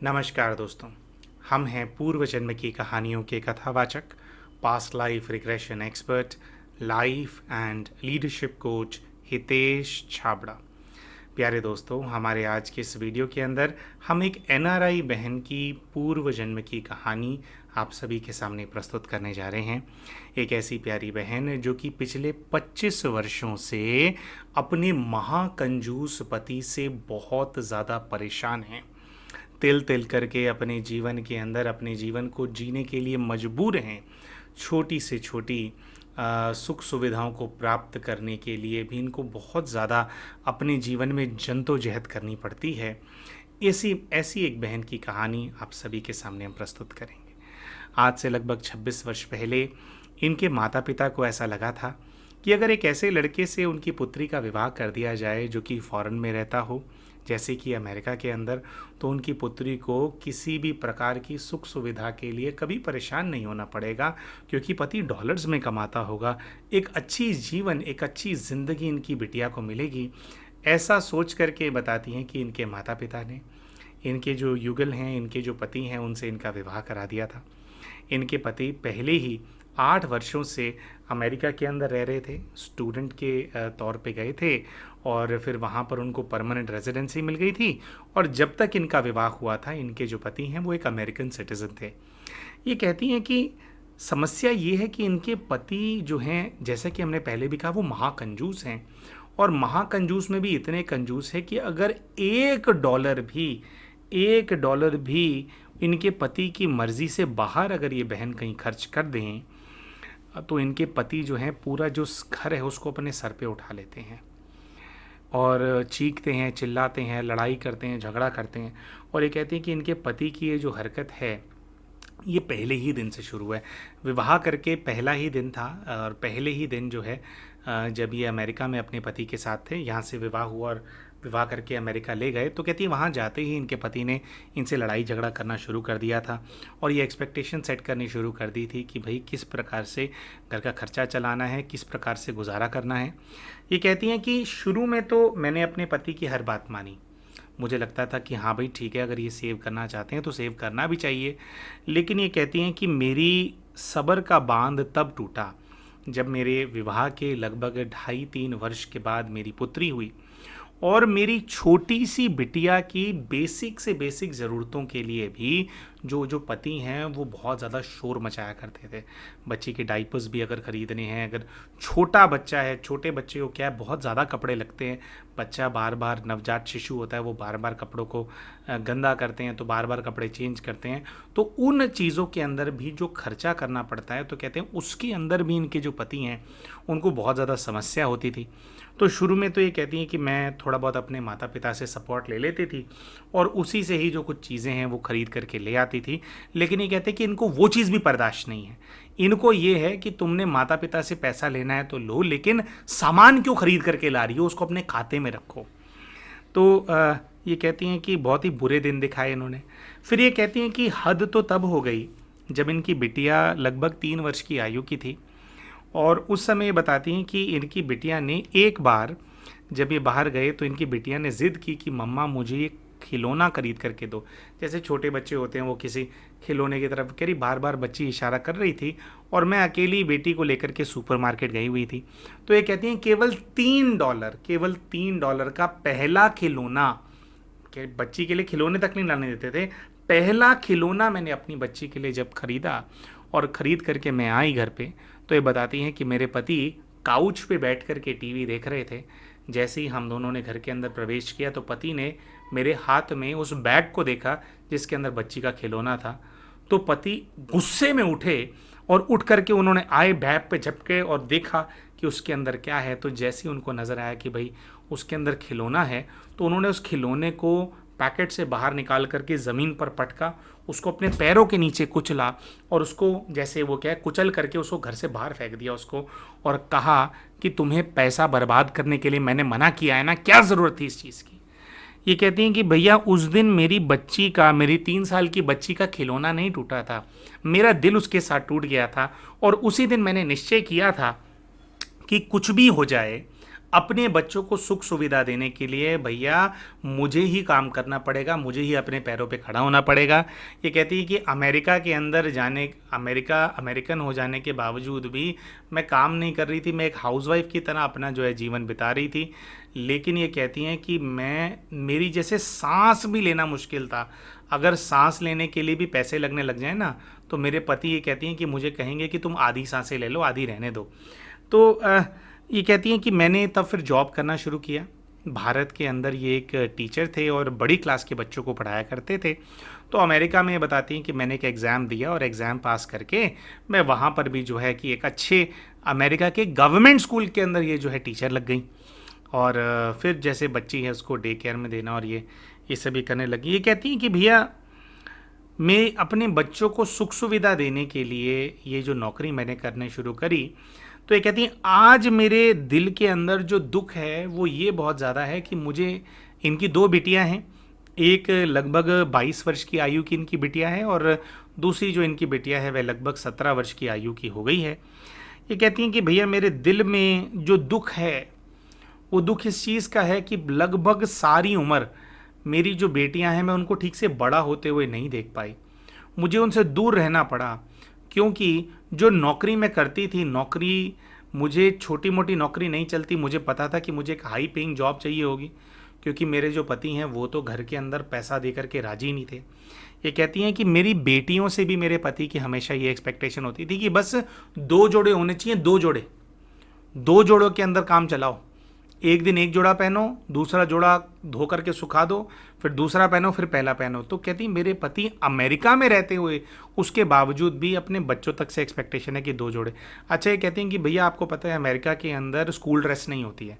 नमस्कार दोस्तों, हम हैं पूर्व जन्म की कहानियों के कथावाचक, past life regression expert, life and leadership coach Hitesh Chhabra. प्यारे दोस्तों, हमारे आज के इस वीडियो के अंदर हम एक एनआरआई बहन की पूर्व जन्म की कहानी आप सभी के सामने प्रस्तुत करने जा रहे हैं। एक ऐसी प्यारी बहन जो कि पिछले 25 वर्षों से अपने महाकंजूस पति से बहुत ज़्यादा परेशान हैं। तिल तिल करके अपने जीवन के अंदर अपने जीवन को जीने के लिए मजबूर हैं। छोटी से छोटी सुख सुविधाओं को प्राप्त करने के लिए भी इनको बहुत ज़्यादा अपने जीवन में जद्दोजहद करनी पड़ती है। ऐसी ऐसी एक बहन की कहानी आप सभी के सामने हम प्रस्तुत करेंगे। आज से लगभग 26 वर्ष पहले इनके माता पिता को ऐसा लगा था कि अगर एक ऐसे लड़के से उनकी पुत्री का विवाह कर दिया जाए जो कि फ़ॉरेन में रहता हो, जैसे कि अमेरिका के अंदर, तो उनकी पुत्री को किसी भी प्रकार की सुख सुविधा के लिए कभी परेशान नहीं होना पड़ेगा, क्योंकि पति डॉलर्स में कमाता होगा। एक अच्छी जीवन, एक अच्छी ज़िंदगी इनकी बिटिया को मिलेगी। ऐसा सोच करके बताती हैं कि इनके माता पिता ने इनके जो युगल हैं, इनके जो पति हैं, उनसे इनका विवाह करा दिया था। इनके पति पहले ही 8 वर्षों से अमेरिका के अंदर रह रहे थे, स्टूडेंट के तौर पे गए थे और फिर वहाँ पर उनको परमानेंट रेजिडेंसी मिल गई थी। और जब तक इनका विवाह हुआ था, इनके जो पति हैं वो एक अमेरिकन सिटीज़न थे। ये कहती हैं कि समस्या ये है कि इनके पति जो हैं, जैसा कि हमने पहले भी कहा, वो महाकंजूस हैं। और महाकंजूस में भी इतने कंजूस है कि अगर $1 भी इनके पति की मर्ज़ी से बाहर अगर ये बहन कहीं खर्च कर दें तो इनके पति जो हैं पूरा जो घर है उसको अपने सर पे उठा लेते हैं और चीखते हैं, चिल्लाते हैं, लड़ाई करते हैं, झगड़ा करते हैं। और ये कहते हैं कि इनके पति की ये जो हरकत है ये पहले ही दिन से शुरू है। विवाह करके पहला ही दिन था और पहले ही दिन जो है जब ये अमेरिका में अपने पति के साथ थे, यहाँ से विवाह हुआ और विवाह करके अमेरिका ले गए, तो कहती है वहाँ जाते ही इनके पति ने इनसे लड़ाई झगड़ा करना शुरू कर दिया था और ये एक्सपेक्टेशन सेट करनी शुरू कर दी थी कि भाई किस प्रकार से घर का खर्चा चलाना है, किस प्रकार से गुजारा करना है। ये कहती हैं कि शुरू में तो मैंने अपने पति की हर बात मानी। मुझे लगता था कि हाँ भाई ठीक है, अगर ये सेव करना चाहते हैं तो सेव करना भी चाहिए। लेकिन ये कहती हैं कि मेरी सब्र का बांध तब टूटा जब मेरे विवाह के लगभग 2.5-3 वर्ष के बाद मेरी पुत्री हुई और मेरी छोटी सी बिटिया की बेसिक से बेसिक ज़रूरतों के लिए भी जो पति हैं वो बहुत ज़्यादा शोर मचाया करते थे। बच्ची के डाइपर्स भी अगर ख़रीदने हैं, अगर छोटा बच्चा है, छोटे बच्चे को क्या है बहुत ज़्यादा कपड़े लगते हैं। बच्चा बार बार, नवजात शिशु होता है, वो बार बार कपड़ों को गंदा करते हैं, तो बार बार कपड़े चेंज करते हैं। तो उन चीज़ों के अंदर भी जो खर्चा करना पड़ता है, तो कहते हैं उसके अंदर भी इनके जो पति हैं उनको बहुत ज़्यादा समस्या होती थी। तो शुरू में तो ये कहती हैं कि मैं थोड़ा बहुत अपने माता पिता से सपोर्ट ले लेती थी और उसी से ही जो कुछ चीज़ें हैं वो ख़रीद करके ले आती थी। लेकिन ये कहते हैं कि इनको वो चीज़ भी बर्दाश्त नहीं है। इनको ये है कि तुमने माता पिता से पैसा लेना है तो लो, लेकिन सामान क्यों ख़रीद करके ला रही हो, उसको अपने खाते में रखो। तो ये कहती हैं कि बहुत ही बुरे दिन दिखाए इन्होंने। फिर ये कहती हैं कि हद तो तब हो गई जब इनकी बिटिया लगभग 3 वर्ष की आयु की थी। और उस समय ये बताती हैं कि इनकी बिटिया ने एक बार जब ये बाहर गए तो इनकी बिटिया ने ज़िद की कि मम्मा मुझे एक खिलौना खरीद करके दो। जैसे छोटे बच्चे होते हैं वो किसी खिलौने की तरफ कह रही, बार बार बच्ची इशारा कर रही थी और मैं अकेली बेटी को लेकर के सुपरमार्केट गई हुई थी। तो ये कहती हैं केवल $3 का पहला खिलौना, कि बच्ची के लिए खिलौने तक नहीं लाने देते थे, पहला खिलौना मैंने अपनी बच्ची के लिए जब ख़रीदा और ख़रीद करके मैं आई घर पे, तो ये बताती हैं कि मेरे पति काउच पे बैठ कर के टीवी देख रहे थे। जैसे ही हम दोनों ने घर के अंदर प्रवेश किया तो पति ने मेरे हाथ में उस बैग को देखा जिसके अंदर बच्ची का खिलौना था। तो पति गुस्से में उठे और उठ करके उन्होंने आए बैग पे झपके और देखा कि उसके अंदर क्या है। तो जैसे ही उनको नज़र आया कि भाई उसके अंदर खिलौना है, तो उन्होंने उस खिलौने को पैकेट से बाहर निकाल करके ज़मीन पर पटका, उसको अपने पैरों के नीचे कुचला और उसको जैसे वो क्या है कुचल करके उसको घर से बाहर फेंक दिया उसको, और कहा कि तुम्हें पैसा बर्बाद करने के लिए मैंने मना किया है ना, क्या ज़रूरत थी इस चीज़ की। ये कहती हैं कि भैया उस दिन मेरी 3 साल की बच्ची का खिलौना नहीं टूटा था, मेरा दिल उसके साथ टूट गया था। और उसी दिन मैंने निश्चय किया था कि कुछ भी हो जाए, अपने बच्चों को सुख सुविधा देने के लिए भैया मुझे ही काम करना पड़ेगा, मुझे ही अपने पैरों पे खड़ा होना पड़ेगा। ये कहती है कि अमेरिकन हो जाने के बावजूद भी मैं काम नहीं कर रही थी, मैं एक हाउसवाइफ की तरह अपना जो है जीवन बिता रही थी। लेकिन ये कहती हैं कि मेरी जैसे सांस भी लेना मुश्किल था, अगर सांस लेने के लिए भी पैसे लगने लग जाए ना, तो मेरे पति ये कहती हैं कि मुझे कहेंगे कि तुम आधी सांसें ले लो, आधी रहने दो। तो ये कहती हैं कि मैंने तब फिर जॉब करना शुरू किया। भारत के अंदर ये एक टीचर थे और बड़ी क्लास के बच्चों को पढ़ाया करते थे। तो अमेरिका में बताती हैं कि मैंने एक एग्ज़ाम दिया और एग्ज़ाम पास करके मैं वहाँ पर भी जो है कि एक अच्छे अमेरिका के गवर्नमेंट स्कूल के अंदर ये जो है टीचर लग गई। और फिर जैसे बच्ची है उसको डे केयर में देना और ये सभी करने लगी। ये कहती हैं कि भैया मैं अपने बच्चों को सुख सुविधा देने के लिए ये जो नौकरी मैंने करने शुरू करी, तो ये कहती हैं आज मेरे दिल के अंदर जो दुख है वो ये बहुत ज़्यादा है कि मुझे, इनकी 2 बिटियां हैं, एक लगभग 22 वर्ष की आयु की इनकी बिटिया है और दूसरी जो इनकी बिटिया है वह लगभग 17 वर्ष की आयु की हो गई है। ये कहती हैं कि भैया मेरे दिल में जो दुख है वो दुख इस चीज़ का है कि लगभग सारी उम्र मेरी जो बेटियां हैं मैं उनको ठीक से बड़ा होते हुए नहीं देख पाई, मुझे उनसे दूर रहना पड़ा। क्योंकि जो नौकरी मैं करती थी, नौकरी मुझे छोटी मोटी नौकरी नहीं चलती, मुझे पता था कि मुझे एक हाई पेइंग जॉब चाहिए होगी, क्योंकि मेरे जो पति हैं वो तो घर के अंदर पैसा दे करके राजी नहीं थे। ये कहती हैं कि मेरी बेटियों से भी मेरे पति की हमेशा ये एक्सपेक्टेशन होती थी कि बस 2 जोड़े होने चाहिए, 2 जोड़ों के अंदर काम चलाओ, एक दिन एक जोड़ा पहनो, दूसरा जोड़ा धो करके सुखा दो, फिर दूसरा पहनो, फिर पहला पहनो। तो कहती मेरे पति अमेरिका में रहते हुए उसके बावजूद भी अपने बच्चों तक से एक्सपेक्टेशन है कि 2 जोड़े। अच्छा, ये कहती हैं कि भैया आपको पता है अमेरिका के अंदर स्कूल ड्रेस नहीं होती है,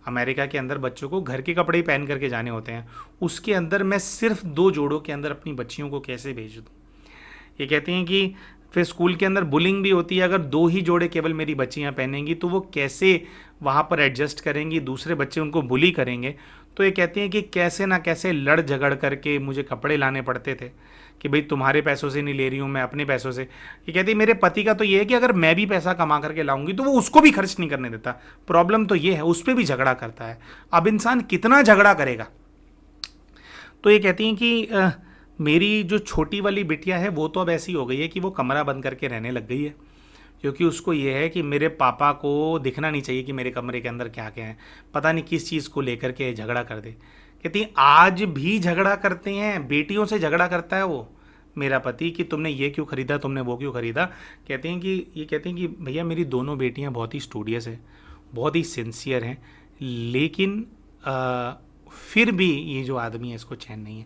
अमेरिका के अंदर बच्चों को घर के कपड़े ही पहन करके जाने होते हैं, उसके अंदर मैं सिर्फ 2 जोड़ों के अंदर अपनी बच्चियों को कैसे भेज दूँ। ये कहती हैं कि फिर स्कूल के अंदर बुलिंग भी होती है, अगर 2 ही जोड़े केवल मेरी बच्चियां पहनेंगी तो वो कैसे वहाँ पर एडजस्ट करेंगी, दूसरे बच्चे उनको बुली करेंगे। तो ये कहती हैं कि कैसे ना कैसे लड़ झगड़ करके मुझे कपड़े लाने पड़ते थे कि भाई तुम्हारे पैसों से नहीं ले रही हूँ, मैं अपने पैसों से। ये कहती है मेरे पति का तो ये है कि अगर मैं भी पैसा कमा करके लाऊंगी तो वो उसको भी खर्च नहीं करने देता, प्रॉब्लम तो ये है, उस पर भी झगड़ा करता है। अब इंसान कितना झगड़ा करेगा। तो ये कहती हैं कि मेरी जो छोटी वाली बिटिया है वो तो अब ऐसी हो गई है कि वो कमरा बंद करके रहने लग गई है, क्योंकि उसको ये है कि मेरे पापा को दिखना नहीं चाहिए कि मेरे कमरे के अंदर क्या क्या है, पता नहीं किस चीज़ को लेकर के झगड़ा कर दे। कहती हैं आज भी झगड़ा करते हैं, बेटियों से झगड़ा करता है वो मेरा पति कि तुमने ये क्यों खरीदा, तुमने वो क्यों खरीदा। कहते हैं कि भैया मेरी दोनों बेटियां बहुत ही स्टूडियस है, बहुत ही सिंसियर हैं, लेकिन फिर भी ये जो आदमी है इसको चैन नहीं है।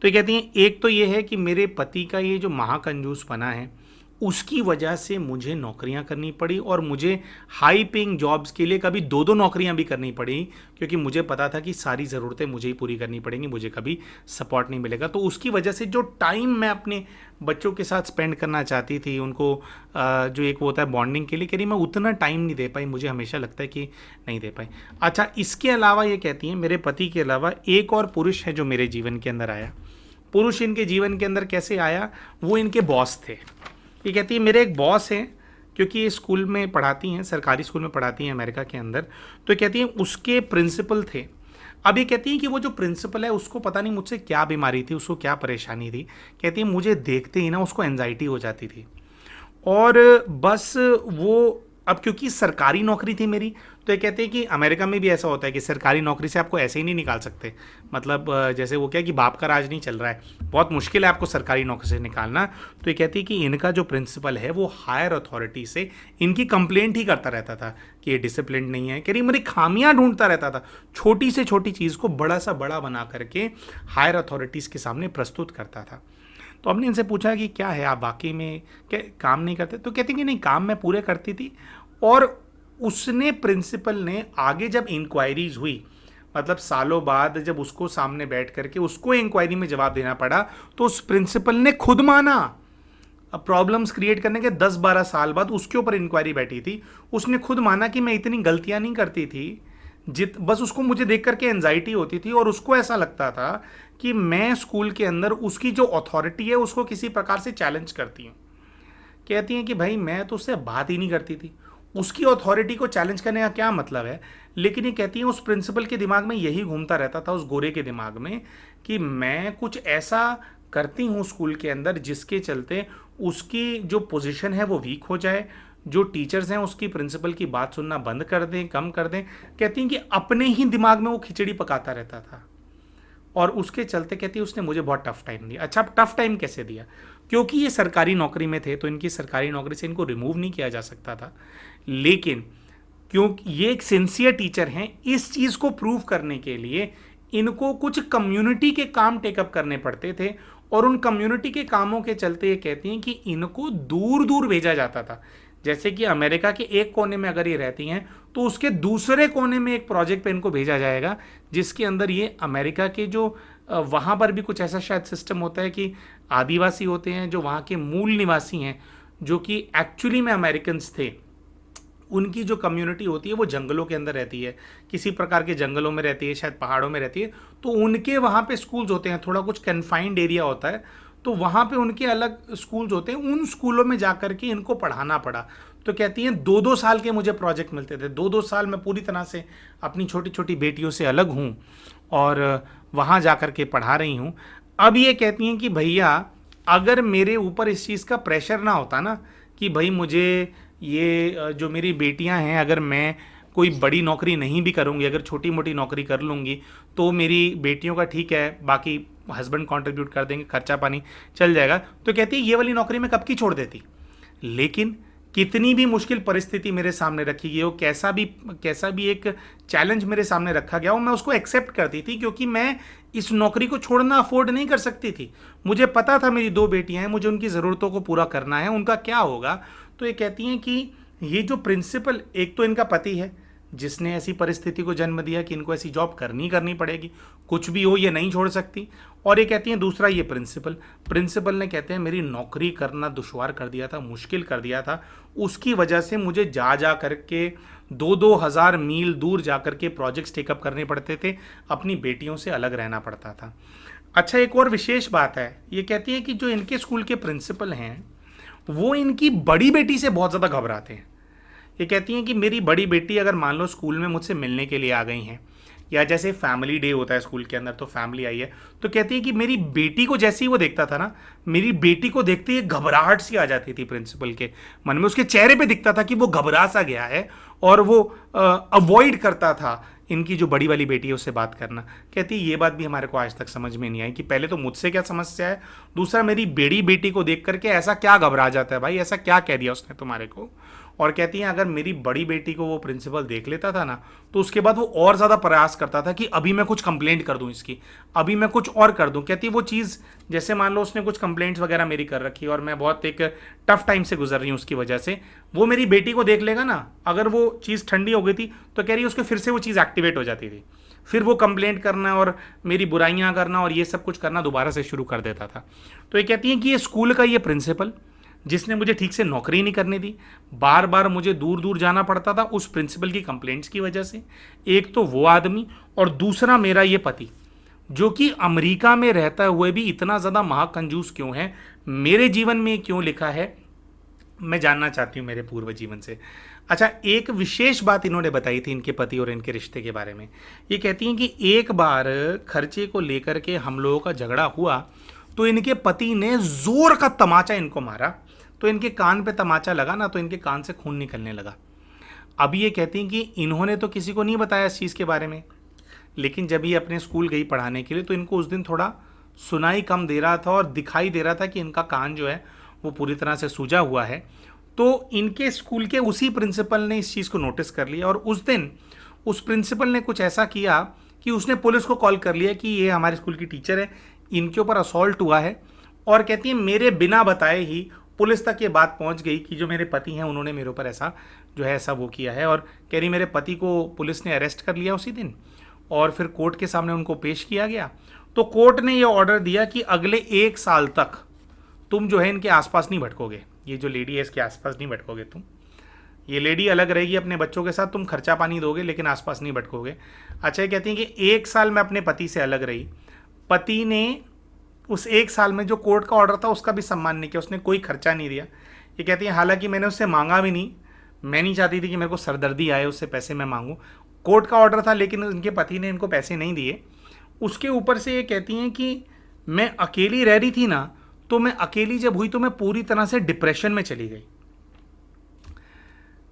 तो ये कहती हैं एक तो ये है कि मेरे पति का ये जो महाकंजूसपना है उसकी वजह से मुझे नौकरियां करनी पड़ी और मुझे हाई पेइंग जॉब्स के लिए कभी 2 नौकरियां भी करनी पड़ी, क्योंकि मुझे पता था कि सारी ज़रूरतें मुझे ही पूरी करनी पड़ेंगी, मुझे कभी सपोर्ट नहीं मिलेगा। तो उसकी वजह से जो टाइम मैं अपने बच्चों के साथ स्पेंड करना चाहती थी, उनको जो एक वो होता है बॉन्डिंग के लिए, कह रही मैं उतना टाइम नहीं दे पाई, मुझे हमेशा लगता है कि नहीं दे पाई। अच्छा, इसके अलावा ये कहती हैं मेरे पति के अलावा एक और पुरुष है जो मेरे जीवन के अंदर आया। पुरुष इनके जीवन के अंदर कैसे आया, वो इनके बॉस थे। ये कहती है मेरे एक बॉस हैं, क्योंकि ये स्कूल में पढ़ाती हैं, सरकारी स्कूल में पढ़ाती हैं अमेरिका के अंदर। तो कहती हैं उसके प्रिंसिपल थे। अब ये कहती हैं कि वो जो प्रिंसिपल है उसको पता नहीं मुझसे क्या बीमारी थी, उसको क्या परेशानी थी। कहती है मुझे देखते ही ना उसको एंजाइटी हो जाती थी और बस वो, अब क्योंकि सरकारी नौकरी थी मेरी, तो ये कहते हैं कि अमेरिका में भी ऐसा होता है कि सरकारी नौकरी से आपको ऐसे ही नहीं निकाल सकते, मतलब जैसे वो क्या कि बाप का राज नहीं चल रहा है, बहुत मुश्किल है आपको सरकारी नौकरी से निकालना। तो ये कहती है कि इनका जो प्रिंसिपल है वो हायर अथॉरिटी से इनकी कंप्लेंट ही करता रहता था कि ये डिसिप्लिन नहीं है। कह रही मेरी खामियां ढूंढता रहता था, छोटी से छोटी चीज़ को बड़ा सा बड़ा बना करके हायर अथॉरिटीज़ के सामने प्रस्तुत करता था। तो हमने इनसे पूछा कि क्या है, आप वाकई में क्या काम नहीं करते। तो कहती कि नहीं, काम मैं पूरे करती थी। और उसने, प्रिंसिपल ने आगे जब इंक्वायरीज हुई, मतलब सालों बाद जब उसको सामने बैठ करके उसको इंक्वायरी में जवाब देना पड़ा, तो उस प्रिंसिपल ने खुद माना। अब प्रॉब्लम्स क्रिएट करने के 10-12 साल बाद उसके ऊपर इंक्वायरी बैठी थी, उसने खुद माना कि मैं इतनी गलतियां नहीं करती थी बस उसको मुझे देख करके एंजाइटी होती थी और उसको ऐसा लगता था कि मैं स्कूल के अंदर उसकी जो अथॉरिटी है उसको किसी प्रकार से चैलेंज करती हूँ। कहती हैं कि भाई मैं तो उससे बात ही नहीं करती थी, उसकी अथॉरिटी को चैलेंज करने का क्या मतलब है। लेकिन ये कहती हैं उस प्रिंसिपल के दिमाग में यही घूमता रहता था, उस गोरे के दिमाग में, कि मैं कुछ ऐसा करती हूँ स्कूल के अंदर जिसके चलते उसकी जो पोजीशन है वो वीक हो जाए, जो टीचर्स हैं उसकी प्रिंसिपल की बात सुनना बंद कर दें, कम कर दें। कहती हैं कि अपने ही दिमाग में वो खिचड़ी पकाता रहता था और उसके चलते कहती है उसने मुझे बहुत टफ टाइम दिया। अच्छा, टफ टाइम कैसे दिया? क्योंकि ये सरकारी नौकरी में थे तो इनकी सरकारी नौकरी से इनको रिमूव नहीं किया जा सकता था, लेकिन क्योंकि ये एक सिंसियर टीचर हैं, इस चीज़ को प्रूव करने के लिए इनको कुछ कम्युनिटी के काम टेकअप करने पड़ते थे और उन कम्युनिटी के कामों के चलते ये कहती हैं कि इनको दूर दूर भेजा जाता था। जैसे कि अमेरिका के एक कोने में अगर ये रहती हैं तो उसके दूसरे कोने में एक प्रोजेक्ट पे इनको भेजा जाएगा जिसके अंदर ये अमेरिका के जो वहाँ पर भी कुछ ऐसा शायद सिस्टम होता है कि आदिवासी होते हैं जो वहाँ के मूल निवासी हैं, जो कि एक्चुअली में अमेरिकन्स थे, उनकी जो कम्युनिटी होती है वो जंगलों के अंदर रहती है, किसी प्रकार के जंगलों में रहती है, शायद पहाड़ों में रहती है। तो उनके वहाँ पे स्कूल्स होते हैं, थोड़ा कुछ कन्फाइंड एरिया होता है, तो वहाँ पे उनके अलग स्कूल्स होते हैं। उन स्कूलों में जा कर के इनको पढ़ाना पड़ा। तो कहती हैं 2-2 साल के मुझे प्रोजेक्ट मिलते थे, 2-2 साल मैं पूरी तरह से अपनी छोटी छोटी बेटियों से अलग हूँ और वहाँ जा कर के पढ़ा रही हूँ। अब ये कहती हैं कि भैया अगर मेरे ऊपर इस चीज़ का प्रेशर ना होता ना कि भाई मुझे ये जो मेरी बेटियां हैं, अगर मैं कोई बड़ी नौकरी नहीं भी करूंगी, अगर छोटी मोटी नौकरी कर लूँगी तो मेरी बेटियों का ठीक है, बाकी हस्बैंड कंट्रीब्यूट कर देंगे, खर्चा पानी चल जाएगा, तो कहती है ये वाली नौकरी मैं कब की छोड़ देती। लेकिन कितनी भी मुश्किल परिस्थिति मेरे सामने रखी गई हो, कैसा भी एक चैलेंज मेरे सामने रखा गया हो, मैं उसको एक्सेप्ट करती थी क्योंकि मैं इस नौकरी को छोड़ना अफोर्ड नहीं कर सकती थी। मुझे पता था मेरी 2 बेटियां हैं, मुझे उनकी ज़रूरतों को पूरा करना है, उनका क्या होगा। तो ये कहती हैं कि ये जो प्रिंसिपल, एक तो इनका पति है जिसने ऐसी परिस्थिति को जन्म दिया कि इनको ऐसी जॉब करनी पड़ेगी, कुछ भी हो ये नहीं छोड़ सकती। और ये कहती हैं दूसरा ये प्रिंसिपल ने कहते हैं मेरी नौकरी करना दुश्वार कर दिया था, मुश्किल कर दिया था, उसकी वजह से मुझे जा करके 2-2 हज़ार मील दूर जा करके प्रोजेक्ट्स टेकअप करने पड़ते थे, अपनी बेटियों से अलग रहना पड़ता था। अच्छा, एक और विशेष बात है, ये कहती है कि जो इनके स्कूल के प्रिंसिपल हैं वो इनकी बड़ी बेटी से बहुत ज़्यादा घबराते हैं। ये कहती हैं कि मेरी बड़ी बेटी अगर मान लो स्कूल में मुझसे मिलने के लिए आ गई हैं, या जैसे फैमिली डे होता है स्कूल के अंदर तो फैमिली आई है, तो कहती है कि मेरी बेटी को जैसे ही वो देखता था ना, मेरी बेटी को देखते ही घबराहट सी आ जाती थी प्रिंसिपल के मन में, उसके चेहरे पे दिखता था कि वो घबरा सा गया है और वो अवॉइड करता था इनकी जो बड़ी वाली बेटी है उससे बात करना। कहती है ये बात भी हमारे को आज तक समझ में नहीं आई कि पहले तो मुझसे क्या समस्या है, दूसरा मेरी बड़ी बेटी को देख करके ऐसा क्या घबरा जाता है भाई, ऐसा क्या कह दिया उसने तुम्हारे को। और कहती हैं अगर मेरी बड़ी बेटी को वो प्रिंसिपल देख लेता था ना तो उसके बाद वो और ज़्यादा प्रयास करता था कि अभी मैं कुछ कंप्लेंट कर दूं इसकी, अभी मैं कुछ और कर दूं। कहती है वो चीज़, जैसे मान लो उसने कुछ कंप्लेंट्स वगैरह मेरी कर रखी और मैं बहुत एक टफ टाइम से गुजर रही हूँ उसकी वजह से, वो मेरी बेटी को देख लेगा ना, अगर वो चीज़ ठंडी हो गई थी तो कह रही है उसके फिर से वो चीज़ एक्टिवेट हो जाती थी, फिर वो कंप्लेंट करना और मेरी बुराइयां करना और ये सब कुछ करना दोबारा से शुरू कर देता था। तो ये कहती हैं कि ये स्कूल का ये प्रिंसिपल जिसने मुझे ठीक से नौकरी नहीं करने दी, बार बार मुझे दूर दूर जाना पड़ता था उस प्रिंसिपल की कंप्लेंट्स की वजह से, एक तो वो आदमी और दूसरा मेरा ये पति जो कि अमेरिका में रहता हुए भी इतना ज़्यादा महाकंजूस क्यों है, मेरे जीवन में क्यों लिखा है, मैं जानना चाहती हूँ मेरे पूर्व जीवन से। अच्छा, एक विशेष बात इन्होंने बताई थी इनके पति और इनके रिश्ते के बारे में। ये कहती हैं कि एक बार खर्चे को लेकर के हम लोगों का झगड़ा हुआ तो इनके पति ने जोर का तमाचा इनको मारा, तो इनके कान पे तमाचा लगा ना तो इनके कान से खून निकलने लगा। अभी ये कहती हैं कि इन्होंने तो किसी को नहीं बताया इस चीज़ के बारे में, लेकिन जब ये अपने स्कूल गई पढ़ाने के लिए तो इनको उस दिन थोड़ा सुनाई कम दे रहा था और दिखाई दे रहा था कि इनका कान जो है वो पूरी तरह से सूजा हुआ है। तो इनके स्कूल के उसी प्रिंसिपल ने इस चीज़ को नोटिस कर लिया और उस दिन उस प्रिंसिपल ने कुछ ऐसा किया कि उसने पुलिस को कॉल कर लिया कि ये हमारे स्कूल की टीचर है, इनके ऊपर असॉल्ट हुआ है। और कहती है मेरे बिना बताए ही पुलिस तक ये बात पहुंच गई कि जो मेरे पति हैं उन्होंने मेरे ऊपर ऐसा जो है ऐसा वो किया है। और कह रही मेरे पति को पुलिस ने अरेस्ट कर लिया उसी दिन और फिर कोर्ट के सामने उनको पेश किया गया। तो कोर्ट ने ये ऑर्डर दिया कि अगले 1 साल तक तुम जो है इनके आसपास नहीं भटकोगे, ये जो लेडी है इसके आसपास नहीं भटकोगे तुम, ये लेडी अलग रहेगी अपने बच्चों के साथ, तुम खर्चा पानी दोगे लेकिन आसपास नहीं भटकोगे। अच्छा, ये कहती हैं कि 1 साल में अपने पति से अलग रही, पति ने उस 1 साल में जो कोर्ट का ऑर्डर था उसका भी सम्मान नहीं किया, उसने कोई खर्चा नहीं दिया। ये कहती है हालांकि मैंने उससे मांगा भी नहीं, मैं नहीं चाहती थी कि मेरे को सरदर्दी आए उससे पैसे मैं मांगूँ, कोर्ट का ऑर्डर था लेकिन उनके पति ने इनको पैसे नहीं दिए। उसके ऊपर से ये कहती हैं कि मैं अकेली रह रही थी ना, तो मैं अकेली जब हुई तो मैं पूरी तरह से डिप्रेशन में चली गई।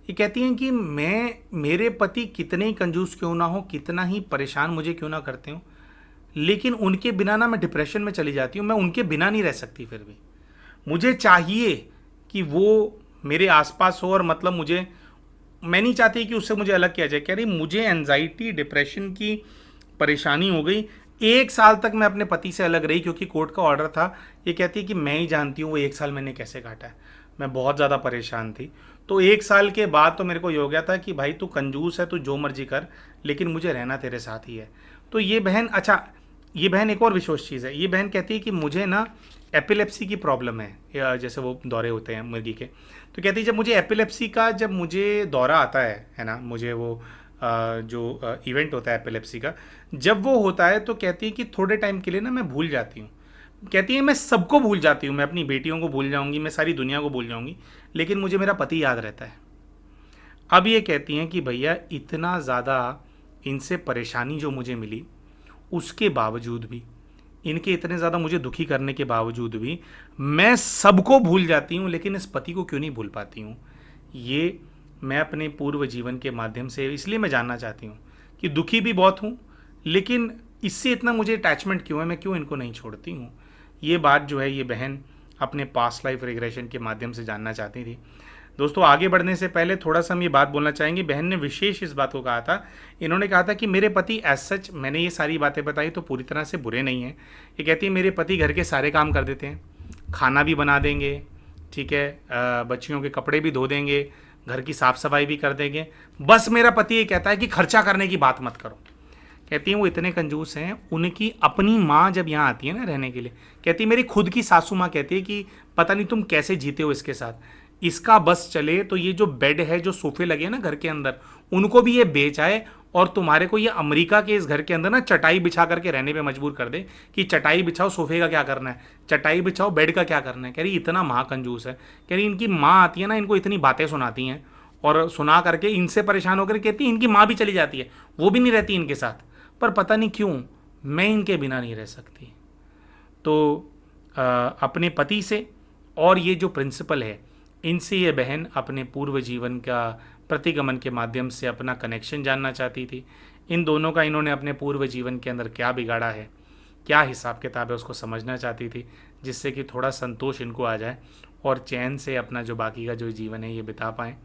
ये कहती हैं कि मेरे पति कितने ही कंजूस क्यों ना हो, कितना ही परेशान मुझे क्यों ना करते हो, लेकिन उनके बिना ना मैं डिप्रेशन में चली जाती हूँ, मैं उनके बिना नहीं रह सकती। फिर भी मुझे चाहिए कि वो मेरे आसपास हो, और मतलब मैं नहीं चाहती कि उससे मुझे अलग किया जाए। कह रही मुझे एंजाइटी डिप्रेशन की परेशानी हो गई, 1 साल तक मैं अपने पति से अलग रही क्योंकि कोर्ट का ऑर्डर था। ये कहती है कि मैं ही जानती हूँ वो 1 साल मैंने कैसे काटा है, मैं बहुत ज़्यादा परेशान थी। तो 1 साल के बाद तो मेरे को ये हो गया था कि भाई तू कंजूस है, तू जो मर्जी कर, लेकिन मुझे रहना तेरे साथ ही है। तो ये बहन, अच्छा ये बहन एक और विशेष चीज़ है, ये बहन कहती है कि मुझे ना एपिलेप्सी की प्रॉब्लम है, या जैसे वो दौरे होते हैं मुर्गी के। तो कहती है जब मुझे एपिलेप्सी का, जब मुझे दौरा आता है ना, मुझे वो जो इवेंट होता है एपिलेप्सी का, जब वो होता है तो कहती है कि थोड़े टाइम के लिए ना मैं भूल जाती हूँ। कहती है मैं सबको भूल जाती हूँ, मैं अपनी बेटियों को भूल जाऊँगी, मैं सारी दुनिया को भूल जाऊँगी, लेकिन मुझे मेरा पति याद रहता है। अब ये कहती हैं कि भैया इतना ज़्यादा इनसे परेशानी जो मुझे मिली, उसके बावजूद भी, इनके इतने ज़्यादा मुझे दुखी करने के बावजूद भी मैं सबको भूल जाती हूँ, लेकिन इस पति को क्यों नहीं भूल पाती हूँ। ये मैं अपने पूर्व जीवन के माध्यम से इसलिए मैं जानना चाहती हूँ कि दुखी भी बहुत हूँ, लेकिन इससे इतना मुझे अटैचमेंट क्यों है, मैं क्यों इनको नहीं छोड़ती हूँ। ये बात जो है ये बहन अपने पास्ट लाइफ रिग्रेशन के माध्यम से जानना चाहती थी। दोस्तों आगे बढ़ने से पहले थोड़ा सा हम ये बात बोलना चाहेंगे, बहन ने विशेष इस बात को कहा था, इन्होंने कहा था कि मेरे पति एज सच, मैंने ये सारी बातें बताई तो पूरी तरह से बुरे नहीं हैं। ये कहती है मेरे पति घर के सारे काम कर देते हैं, खाना भी बना देंगे, ठीक है, बच्चियों के कपड़े भी धो देंगे, घर की साफ़ सफाई भी कर देंगे, बस मेरा पति ये कहता है कि खर्चा करने की बात मत करो। कहती हैं वो इतने कंजूस हैं, उनकी अपनी माँ जब यहाँ आती है ना रहने के लिए, कहती है मेरी खुद की सासू माँ कहती है कि पता नहीं तुम कैसे जीते हो इसके साथ, इसका बस चले तो ये जो बेड है, जो सोफे लगे हैं ना घर के अंदर, उनको भी ये बेच आए और तुम्हारे को ये अमेरिका के इस घर के अंदर ना चटाई बिछा करके रहने पे मजबूर कर दे कि चटाई बिछाओ, सोफे का क्या करना है, चटाई बिछाओ, बेड का क्या करना है। कह रही इतना महाकंजूस है। कह रही इनकी माँ आती है ना, इनको इतनी बातें सुनाती हैं और सुना करके इनसे परेशान होकर कहती है इनकी माँ भी चली जाती है, वो भी नहीं रहती इनके साथ, पर पता नहीं क्यों मैं इनके बिना नहीं रह सकती। तो अपने पति से और ये जो प्रिंसिपल है, इनसे ये बहन अपने पूर्व जीवन का प्रतिगमन के माध्यम से अपना कनेक्शन जानना चाहती थी। इन दोनों का इन्होंने अपने पूर्व जीवन के अंदर क्या बिगाड़ा है, क्या हिसाब किताब है, उसको समझना चाहती थी, जिससे कि थोड़ा संतोष इनको आ जाए और चैन से अपना जो बाकी का जो जीवन है ये बिता पाएँ।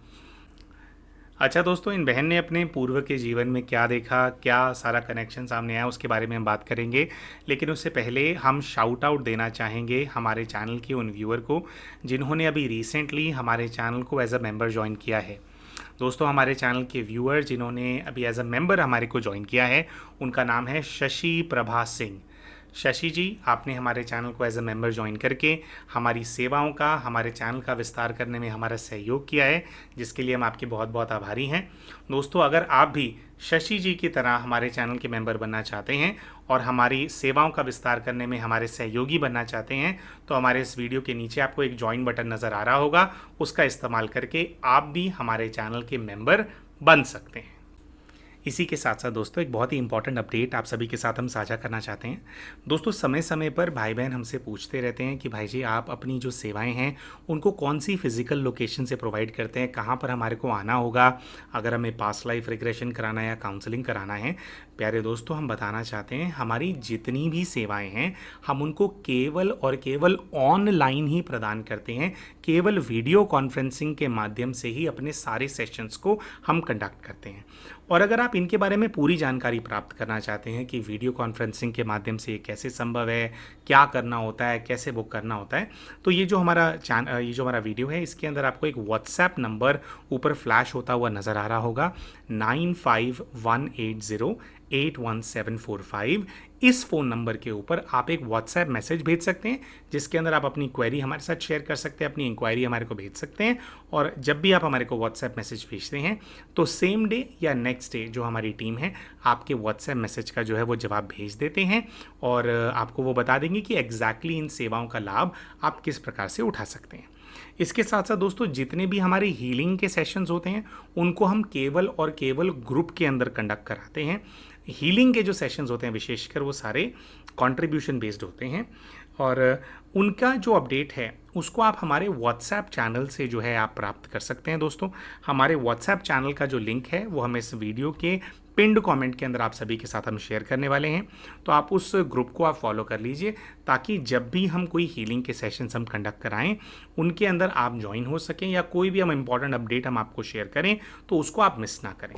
अच्छा दोस्तों, इन बहन ने अपने पूर्व के जीवन में क्या देखा, क्या सारा कनेक्शन सामने आया, उसके बारे में हम बात करेंगे। लेकिन उससे पहले हम शाउट आउट देना चाहेंगे हमारे चैनल के उन व्यूअर को जिन्होंने अभी रिसेंटली हमारे चैनल को एज अ मेंबर ज्वाइन किया है। दोस्तों हमारे चैनल के व्यूअर जिन्होंने अभी एज अ मेंबर हमारे को ज्वाइन किया है, उनका नाम है शशि प्रभा सिंह। शशि जी, आपने हमारे चैनल को एज अ मेंबर ज्वाइन करके हमारी सेवाओं का, हमारे चैनल का विस्तार करने में हमारा सहयोग किया है, जिसके लिए हम आपके बहुत बहुत आभारी हैं। दोस्तों अगर आप भी शशि जी की तरह हमारे चैनल के मेंबर बनना चाहते हैं और हमारी सेवाओं का विस्तार करने में हमारे सहयोगी बनना चाहते हैं, तो हमारे इस वीडियो के नीचे आपको एक ज्वाइन बटन नज़र आ रहा होगा, उसका इस्तेमाल करके आप भी हमारे चैनल के मेंबर बन सकते हैं। इसी के साथ साथ दोस्तों एक बहुत ही इंपॉर्टेंट अपडेट आप सभी के साथ हम साझा करना चाहते हैं। दोस्तों समय समय पर भाई बहन हमसे पूछते रहते हैं कि भाई जी आप अपनी जो सेवाएं हैं उनको कौन सी फिजिकल लोकेशन से प्रोवाइड करते हैं, कहाँ पर हमारे को आना होगा अगर हमें पास्ट लाइफ रिग्रेशन कराना है या काउंसलिंग कराना है। प्यारे दोस्तों, हम बताना चाहते हैं हमारी जितनी भी सेवाएं हैं हम उनको केवल और केवल ऑनलाइन ही प्रदान करते हैं, केवल वीडियो कॉन्फ्रेंसिंग के माध्यम से ही अपने सारे सेशंस को हम कंडक्ट करते हैं। और अगर आप इनके बारे में पूरी जानकारी प्राप्त करना चाहते हैं कि वीडियो कॉन्फ्रेंसिंग के माध्यम से ये कैसे संभव है, क्या करना होता है, कैसे बुक करना होता है, तो ये जो हमारा वीडियो है इसके अंदर आपको एक व्हाट्सएप नंबर ऊपर फ्लैश होता हुआ नज़र आ रहा होगा, 95180 81745। इस फ़ोन नंबर के ऊपर आप एक व्हाट्सएप मैसेज भेज सकते हैं, जिसके अंदर आप अपनी क्वेरी हमारे साथ शेयर कर सकते हैं, अपनी इंक्वायरी हमारे को भेज सकते हैं। और जब भी आप हमारे को व्हाट्सएप मैसेज भेजते हैं तो सेम डे या नेक्स्ट डे जो हमारी टीम है आपके व्हाट्सएप मैसेज का जो है वो जवाब भेज देते हैं, और आपको वो बता देंगे कि एग्जैक्टली इन सेवाओं का लाभ आप किस प्रकार से उठा सकते हैं। इसके साथ साथ दोस्तों, जितने भी हमारे हीलिंग के सेशंस होते हैं उनको हम केवल और केवल ग्रुप के अंदर कंडक्ट कराते हैं। हीलिंग के जो सेशंस होते हैं विशेषकर वो सारे कंट्रीब्यूशन बेस्ड होते हैं, और उनका जो अपडेट है उसको आप हमारे व्हाट्सएप चैनल से जो है आप प्राप्त कर सकते हैं। दोस्तों, हमारे व्हाट्सएप चैनल का जो लिंक है वो हम इस वीडियो के पिंड कमेंट के अंदर आप सभी के साथ हम शेयर करने वाले हैं, तो आप उस ग्रुप को आप फॉलो कर लीजिए, ताकि जब भी हम कोई हीलिंग के सेशंस हम कंडक्ट कराएं उनके अंदर आप ज्वाइन हो सकें, या कोई भी हम इंपॉर्टेंट अपडेट हम आपको शेयर करें तो उसको आप मिस ना करें।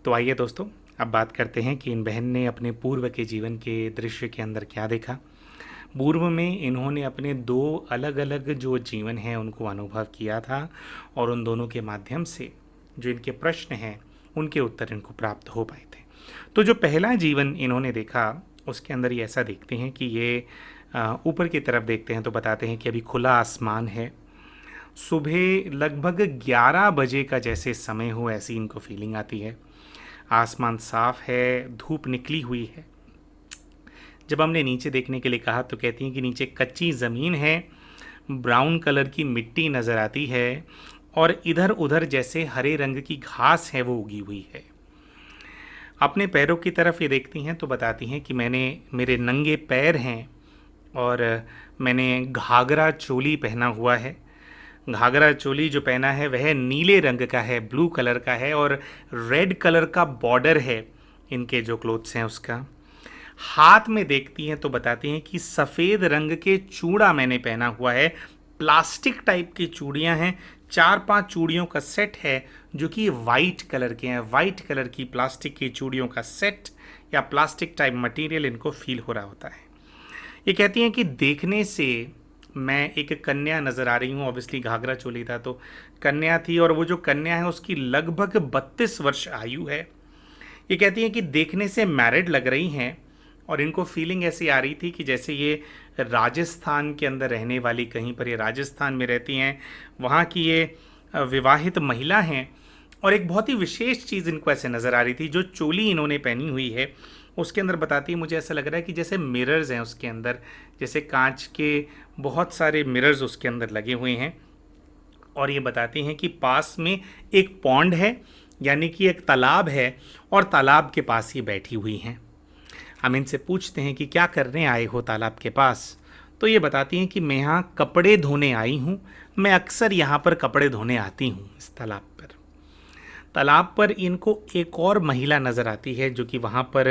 तो आइए दोस्तों, अब बात करते हैं कि इन बहन ने अपने पूर्व के जीवन के दृश्य के अंदर क्या देखा। पूर्व में इन्होंने अपने 2 अलग अलग जो जीवन हैं उनको अनुभव किया था, और उन दोनों के माध्यम से जो इनके प्रश्न हैं उनके उत्तर इनको प्राप्त हो पाए थे। तो जो पहला जीवन इन्होंने देखा उसके अंदर ये ऐसा देखते हैं कि ये ऊपर की तरफ देखते हैं तो बताते हैं कि अभी खुला आसमान है, सुबह लगभग 11 बजे का जैसे समय हो ऐसी इनको फीलिंग आती है। आसमान साफ है, धूप निकली हुई है। जब हमने नीचे देखने के लिए कहा तो कहती हैं कि नीचे कच्ची ज़मीन है, ब्राउन कलर की मिट्टी नज़र आती है, और इधर उधर जैसे हरे रंग की घास है वो उगी हुई है। अपने पैरों की तरफ ये देखती हैं तो बताती हैं कि मेरे नंगे पैर हैं, और मैंने घाघरा चोली पहना हुआ है। घाघरा चोली जो पहना है वह नीले रंग का है, ब्लू कलर का है, और रेड कलर का बॉर्डर है इनके जो क्लोथ्स हैं उसका। हाथ में देखती हैं तो बताती हैं कि सफ़ेद रंग के चूड़ा मैंने पहना हुआ है, प्लास्टिक टाइप की चूड़ियां हैं, 4-5 चूड़ियों का सेट है जो कि वाइट कलर के हैं। वाइट कलर की प्लास्टिक की चूड़ियों का सेट या प्लास्टिक टाइप मटेरियल इनको फील हो रहा होता है। ये कहती हैं कि देखने से मैं एक कन्या नज़र आ रही हूँ। ऑब्वियसली घाघरा चोली था तो कन्या थी, और वो जो कन्या है उसकी लगभग 32 वर्ष आयु है। ये कहती हैं कि देखने से मैरिड लग रही हैं, और इनको फीलिंग ऐसी आ रही थी कि जैसे ये राजस्थान के अंदर रहने वाली, कहीं पर ये राजस्थान में रहती हैं, वहाँ की ये विवाहित महिला हैं। और एक बहुत ही विशेष चीज़ इनको ऐसे नज़र आ रही थी, जो चोली इन्होंने पहनी हुई है उसके अंदर बताती है, मुझे ऐसा लग रहा है कि जैसे मिरर्स हैं उसके अंदर, जैसे कांच के बहुत सारे मिरर्स उसके अंदर लगे हुए हैं। और ये बताती हैं कि पास में एक पॉन्ड है, यानी कि एक तालाब है, और तालाब के पास ही बैठी हुई हैं। हम इनसे पूछते हैं कि क्या करने आए हो तालाब के पास, तो ये बताती हैं कि मैं यहाँ कपड़े धोने आई हूँ, मैं अक्सर यहाँ पर कपड़े धोने आती हूँ इस तालाब पर। तालाब पर इनको एक और महिला नज़र आती है जो कि वहाँ पर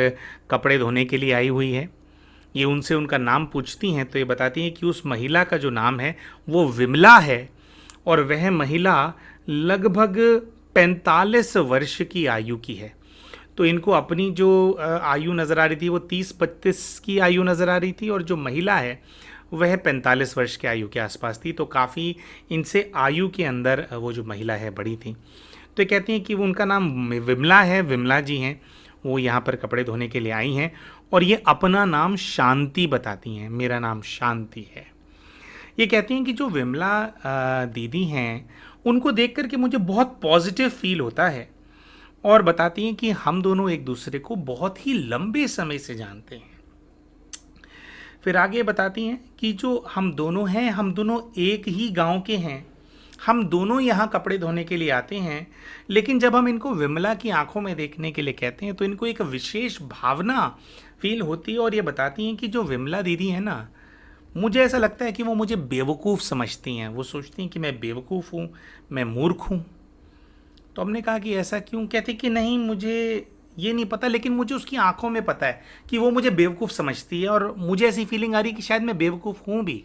कपड़े धोने के लिए आई हुई है। ये उनसे उनका नाम पूछती हैं तो ये बताती हैं कि उस महिला का जो नाम है वो विमला है, और वह महिला लगभग 45 वर्ष की आयु की है। तो इनको अपनी जो आयु नज़र आ रही थी वो 30-32 की आयु नज़र आ रही थी, और जो महिला है वह 45 वर्ष की आयु के आसपास थी। तो काफ़ी इनसे आयु के अंदर वो जो महिला है बड़ी थी। तो ये कहती हैं कि वो उनका नाम विमला है, विमला जी हैं, वो यहाँ पर कपड़े धोने के लिए आई हैं, और ये अपना नाम शांति बताती हैं, मेरा नाम शांति है। ये कहती हैं कि जो विमला दीदी हैं उनको देख कर के मुझे बहुत पॉजिटिव फील होता है, और बताती हैं कि हम दोनों एक दूसरे को बहुत ही लंबे समय से जानते हैं। फिर आगे बताती हैं कि जो हम दोनों हैं, हम दोनों एक ही गांव के हैं, हम दोनों यहाँ कपड़े धोने के लिए आते हैं, लेकिन जब हम इनको विमला की आंखों में देखने के लिए कहते हैं तो इनको एक विशेष भावना फील होती है। और ये बताती हैं कि जो विमला दीदी है ना, मुझे ऐसा लगता है कि वो मुझे बेवकूफ़ समझती हैं, वो सोचती हैं कि मैं बेवकूफ़ हूँ, मैं मूर्ख हूँ। तो हमने कहा कि ऐसा क्यों? कहते कि नहीं, मुझे ये नहीं पता, लेकिन मुझे उसकी आंखों में पता है कि वो मुझे बेवकूफ़ समझती है, और मुझे ऐसी फीलिंग आ रही है कि शायद मैं बेवकूफ़ हूँ भी।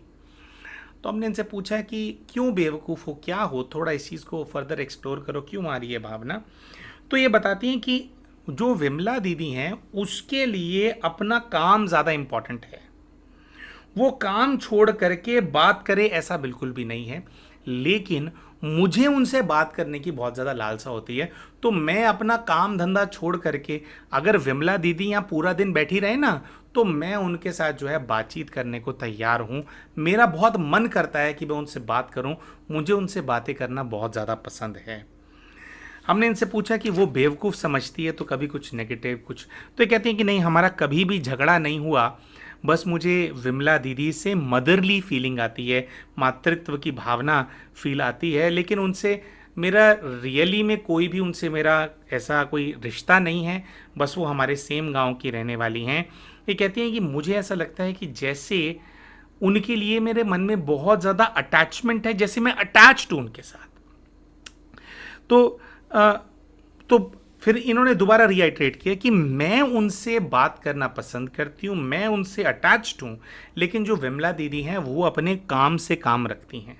तो हमने इनसे पूछा कि क्यों बेवकूफ़ हो, क्या हो, थोड़ा इस चीज़ को फर्दर एक्सप्लोर करो, क्यों आ रही है भावना। तो ये बताती हैं कि जो विमला दीदी हैं उसके लिए अपना काम ज़्यादा इम्पॉर्टेंट है, वो काम छोड़ करके बात करे ऐसा बिल्कुल भी नहीं है, लेकिन मुझे उनसे बात करने की बहुत ज़्यादा लालसा होती है। तो मैं अपना काम धंधा छोड़ करके, अगर विमला दीदी यहाँ पूरा दिन बैठी रहे ना, तो मैं उनके साथ जो है बातचीत करने को तैयार हूँ। मेरा बहुत मन करता है कि मैं उनसे बात करूँ, मुझे उनसे बातें करना बहुत ज़्यादा पसंद है। हमने इनसे पूछा कि वो बेवकूफ़ समझती है तो कभी कुछ नेगेटिव कुछ, तो ये कहती हैं कि नहीं, हमारा कभी भी झगड़ा नहीं हुआ, बस मुझे विमला दीदी से मदरली फीलिंग आती है, मातृत्व की भावना फील आती है, लेकिन उनसे मेरा रियली में कोई भी उनसे मेरा ऐसा कोई रिश्ता नहीं है, बस वो हमारे सेम गांव की रहने वाली हैं। ये कहती हैं कि मुझे ऐसा लगता है कि जैसे उनके लिए मेरे मन में बहुत ज़्यादा अटैचमेंट है, जैसे मैं अटैच्ड हूँ उनके साथ। तो अ, तो फिर इन्होंने दोबारा रिआइट्रेट किया कि मैं उनसे बात करना पसंद करती हूँ, मैं उनसे अटैच्ड हूँ, लेकिन जो विमला दीदी हैं वो अपने काम से काम रखती हैं।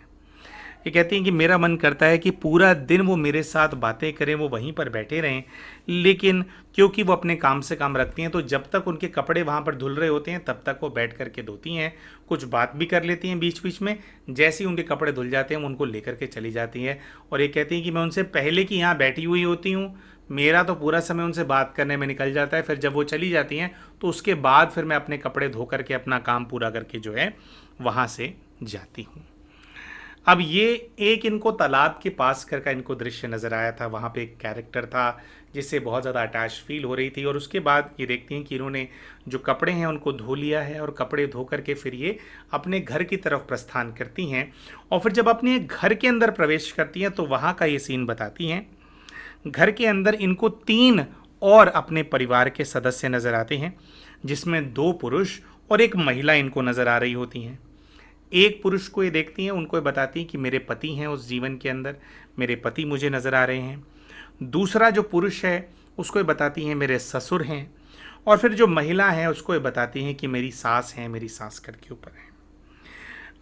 ये कहती हैं कि मेरा मन करता है कि पूरा दिन वो मेरे साथ बातें करें, वो वहीं पर बैठे रहें, लेकिन क्योंकि वो अपने काम से काम रखती हैं तो जब तक उनके कपड़े वहाँ पर धुल रहे होते हैं तब तक वो बैठ करके धोती हैं, कुछ बात भी कर लेती हैं बीच बीच में। जैसे ही उनके कपड़े धुल जाते हैं उनको लेकर के चली जाती हैं। और ये कहती हैं कि मैं उनसे पहले की यहाँ बैठी हुई होती हूँ, मेरा तो पूरा समय उनसे बात करने में निकल जाता है, फिर जब वो चली जाती हैं तो उसके बाद फिर मैं अपने कपड़े धो करके अपना काम पूरा करके जो है वहाँ से जाती हूँ। अब ये एक इनको तालाब के पास कर का इनको दृश्य नज़र आया था, वहाँ पे एक कैरेक्टर था जिससे बहुत ज़्यादा अटैच फील हो रही थी। और उसके बाद ये देखती हैं कि इन्होंने जो कपड़े हैं उनको धो लिया है, और कपड़े धो करके फिर ये अपने घर की तरफ प्रस्थान करती हैं। और फिर जब अपने घर के अंदर प्रवेश करती हैं तो वहाँ का ये सीन बताती हैं। घर के अंदर इनको 3 और अपने परिवार के सदस्य नज़र आते हैं, जिसमें 2 पुरुष और 1 महिला इनको नज़र आ रही होती हैं। एक पुरुष को ये देखती हैं, उनको ये बताती हैं कि मेरे पति हैं उस जीवन के अंदर, मेरे पति मुझे नज़र आ रहे हैं। दूसरा जो पुरुष है उसको ये बताती हैं मेरे ससुर हैं। और फिर जो महिला है उसको ये बताती हैं कि मेरी सास हैं, मेरी सास घर के ऊपर है।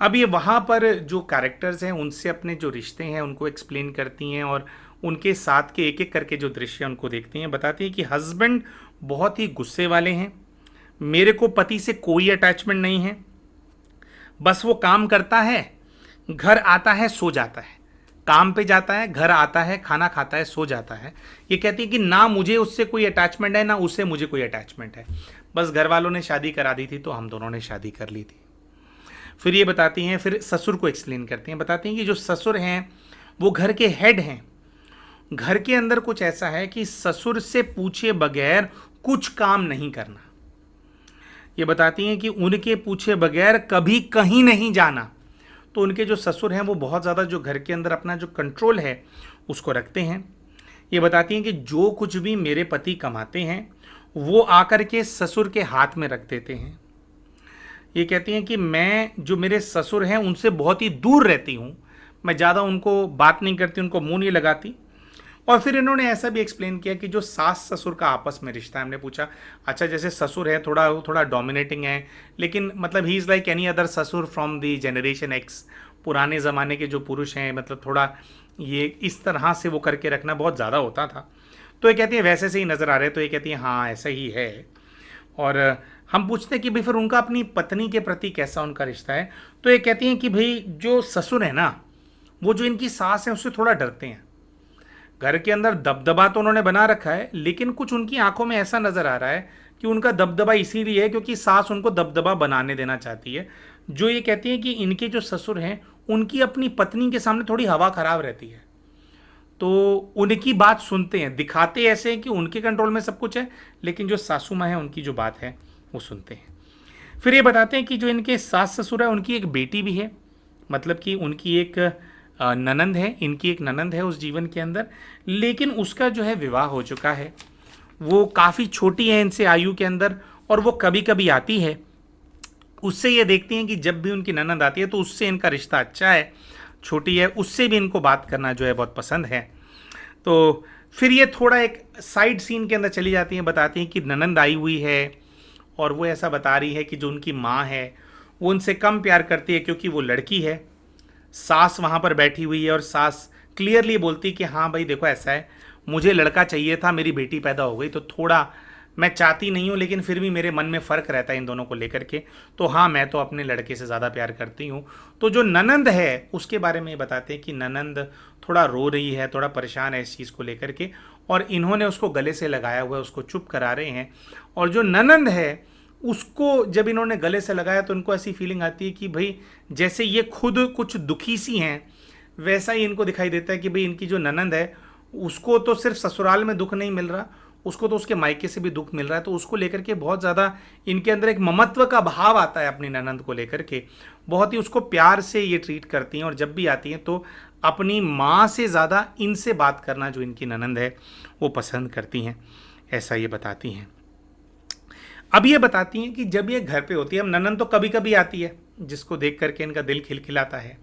अब ये वहाँ पर जो कैरेक्टर्स हैं उनसे अपने जो रिश्ते हैं उनको एक्सप्लेन करती हैं, और उनके साथ के एक एक करके जो दृश्य उनको देखती हैं, बताती हैं कि हस्बैंड बहुत ही गुस्से वाले हैं, मेरे को पति से कोई अटैचमेंट नहीं है, बस वो काम करता है, घर आता है, सो जाता है, काम पे जाता है, घर आता है, खाना खाता है, सो जाता है। ये कहती है कि ना मुझे उससे कोई अटैचमेंट है ना उससे मुझे कोई अटैचमेंट है, बस घर वालों ने शादी करा दी थी तो हम दोनों ने शादी कर ली थी। फिर ये बताती हैं, फिर ससुर को एक्सप्लेन करती हैं, बताती हैं कि जो ससुर हैं वो घर के हेड हैं। घर के अंदर कुछ ऐसा है कि ससुर से पूछे बगैर कुछ काम नहीं करना। ये बताती हैं कि उनके पूछे बगैर कभी कहीं नहीं जाना। तो उनके जो ससुर हैं वो बहुत ज़्यादा जो घर के अंदर अपना जो कंट्रोल है उसको रखते हैं। ये बताती हैं कि जो कुछ भी मेरे पति कमाते हैं वो आकर के ससुर के हाथ में रख देते हैं। ये कहती हैं कि मैं जो मेरे ससुर हैं उनसे बहुत ही दूर रहती हूँ, मैं ज़्यादा उनको बात नहीं करती, उनको मुँह नहीं लगाती। और फिर इन्होंने ऐसा भी एक्सप्लेन किया कि जो सास ससुर का आपस में रिश्ता है, हमने पूछा अच्छा जैसे ससुर है थोड़ा डोमिनेटिंग है, लेकिन मतलब he is like any other ससुर फ्रॉम दी जनरेशन एक्स, पुराने ज़माने के जो पुरुष हैं, मतलब थोड़ा ये इस तरह से वो करके रखना बहुत ज़्यादा होता था। तो ये कहती है वैसे से ही नज़र आ रहे, तो ये कहती है हाँ ऐसा ही है। और हम पूछते हैं कि भाई फिर उनका अपनी पत्नी के प्रति कैसा उनका रिश्ता है, तो ये कहती हैं कि भाई जो ससुर है ना वो जो इनकी सास है उससे थोड़ा डरते हैं। घर के अंदर दबदबा तो उन्होंने बना रखा है, लेकिन कुछ उनकी आंखों में ऐसा नजर आ रहा है कि उनका दबदबा इसीलिए है क्योंकि सास उनको दबदबा बनाने देना चाहती है। जो ये कहती है कि इनके जो ससुर हैं उनकी अपनी पत्नी के सामने थोड़ी हवा खराब रहती है, तो उनकी बात सुनते हैं, दिखाते ऐसे हैं कि उनके कंट्रोल में सब कुछ है, लेकिन जो सासू माँ है उनकी जो बात है वो सुनते हैं। फिर ये बताते हैं कि जो इनके सास ससुर है उनकी एक बेटी भी है, मतलब कि उनकी एक ननंद है, इनकी एक ननंद है उस जीवन के अंदर, लेकिन उसका जो है विवाह हो चुका है, वो काफ़ी छोटी है इनसे आयु के अंदर, और वो कभी कभी आती है। उससे ये देखती हैं कि जब भी उनकी ननंद आती है तो उससे इनका रिश्ता अच्छा है, छोटी है उससे भी इनको बात करना जो है बहुत पसंद है। तो फिर ये थोड़ा एक साइड सीन के अंदर चली जाती हैं, बताती हैं कि ननंद आई हुई है और वो ऐसा बता रही है कि जो उनकी माँ है वो उनसे कम प्यार करती है क्योंकि वो लड़की है। सास वहाँ पर बैठी हुई है और सास क्लियरली बोलती कि हाँ भाई देखो ऐसा है, मुझे लड़का चाहिए था, मेरी बेटी पैदा हो गई तो थोड़ा मैं चाहती नहीं हूँ लेकिन फिर भी मेरे मन में फ़र्क रहता है इन दोनों को लेकर के। तो हाँ, मैं तो अपने लड़के से ज़्यादा प्यार करती हूँ। तो जो ननंद है उसके बारे में ये बताते हैं कि ननंद थोड़ा रो रही है, थोड़ा परेशान है इस चीज़ को लेकर के, और इन्होंने उसको गले से लगाया हुआ है, उसको चुप करा रहे हैं। और जो ननंद है उसको जब इन्होंने गले से लगाया तो इनको ऐसी फीलिंग आती है कि भाई जैसे ये खुद कुछ दुखी सी हैं, वैसा ही इनको दिखाई देता है कि भाई इनकी जो ननंद है उसको तो सिर्फ ससुराल में दुख नहीं मिल रहा, उसको तो उसके मायके से भी दुख मिल रहा है। तो उसको लेकर के बहुत ज़्यादा इनके अंदर एक ममत्व का भाव आता है अपनी ननंद को लेकर के। बहुत ही उसको प्यार से ये ट्रीट करती हैं, और जब भी आती हैं तो अपनी माँ से ज़्यादा इनसे बात करना जो इनकी ननंद है वो पसंद करती हैं, ऐसा ये बताती हैं। अब ये बताती हैं कि जब ये घर पे होती है, अब ननंद तो कभी कभी आती है जिसको देख करके इनका दिल खिलखिलाता है,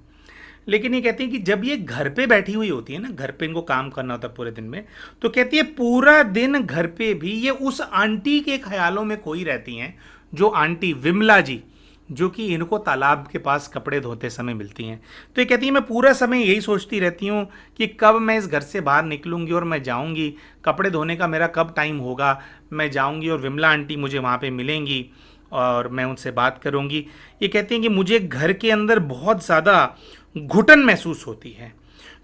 लेकिन ये कहती है कि जब ये घर पे बैठी हुई होती है ना, घर पे इनको काम करना होता है पूरे दिन में, तो कहती है पूरा दिन घर पे भी ये उस आंटी के ख्यालों में खोई रहती हैं, जो आंटी विमला जी, जो कि इनको तालाब के पास कपड़े धोते समय मिलती हैं। तो ये कहती है मैं पूरा समय यही सोचती रहती हूँ कि कब मैं इस घर से बाहर निकलूंगी और मैं जाऊँगी, कपड़े धोने का मेरा कब टाइम होगा, मैं जाऊँगी और विमला आंटी मुझे वहाँ पे मिलेंगी और मैं उनसे बात करूँगी। ये कहती हैं कि मुझे घर के अंदर बहुत ज़्यादा घुटन महसूस होती है,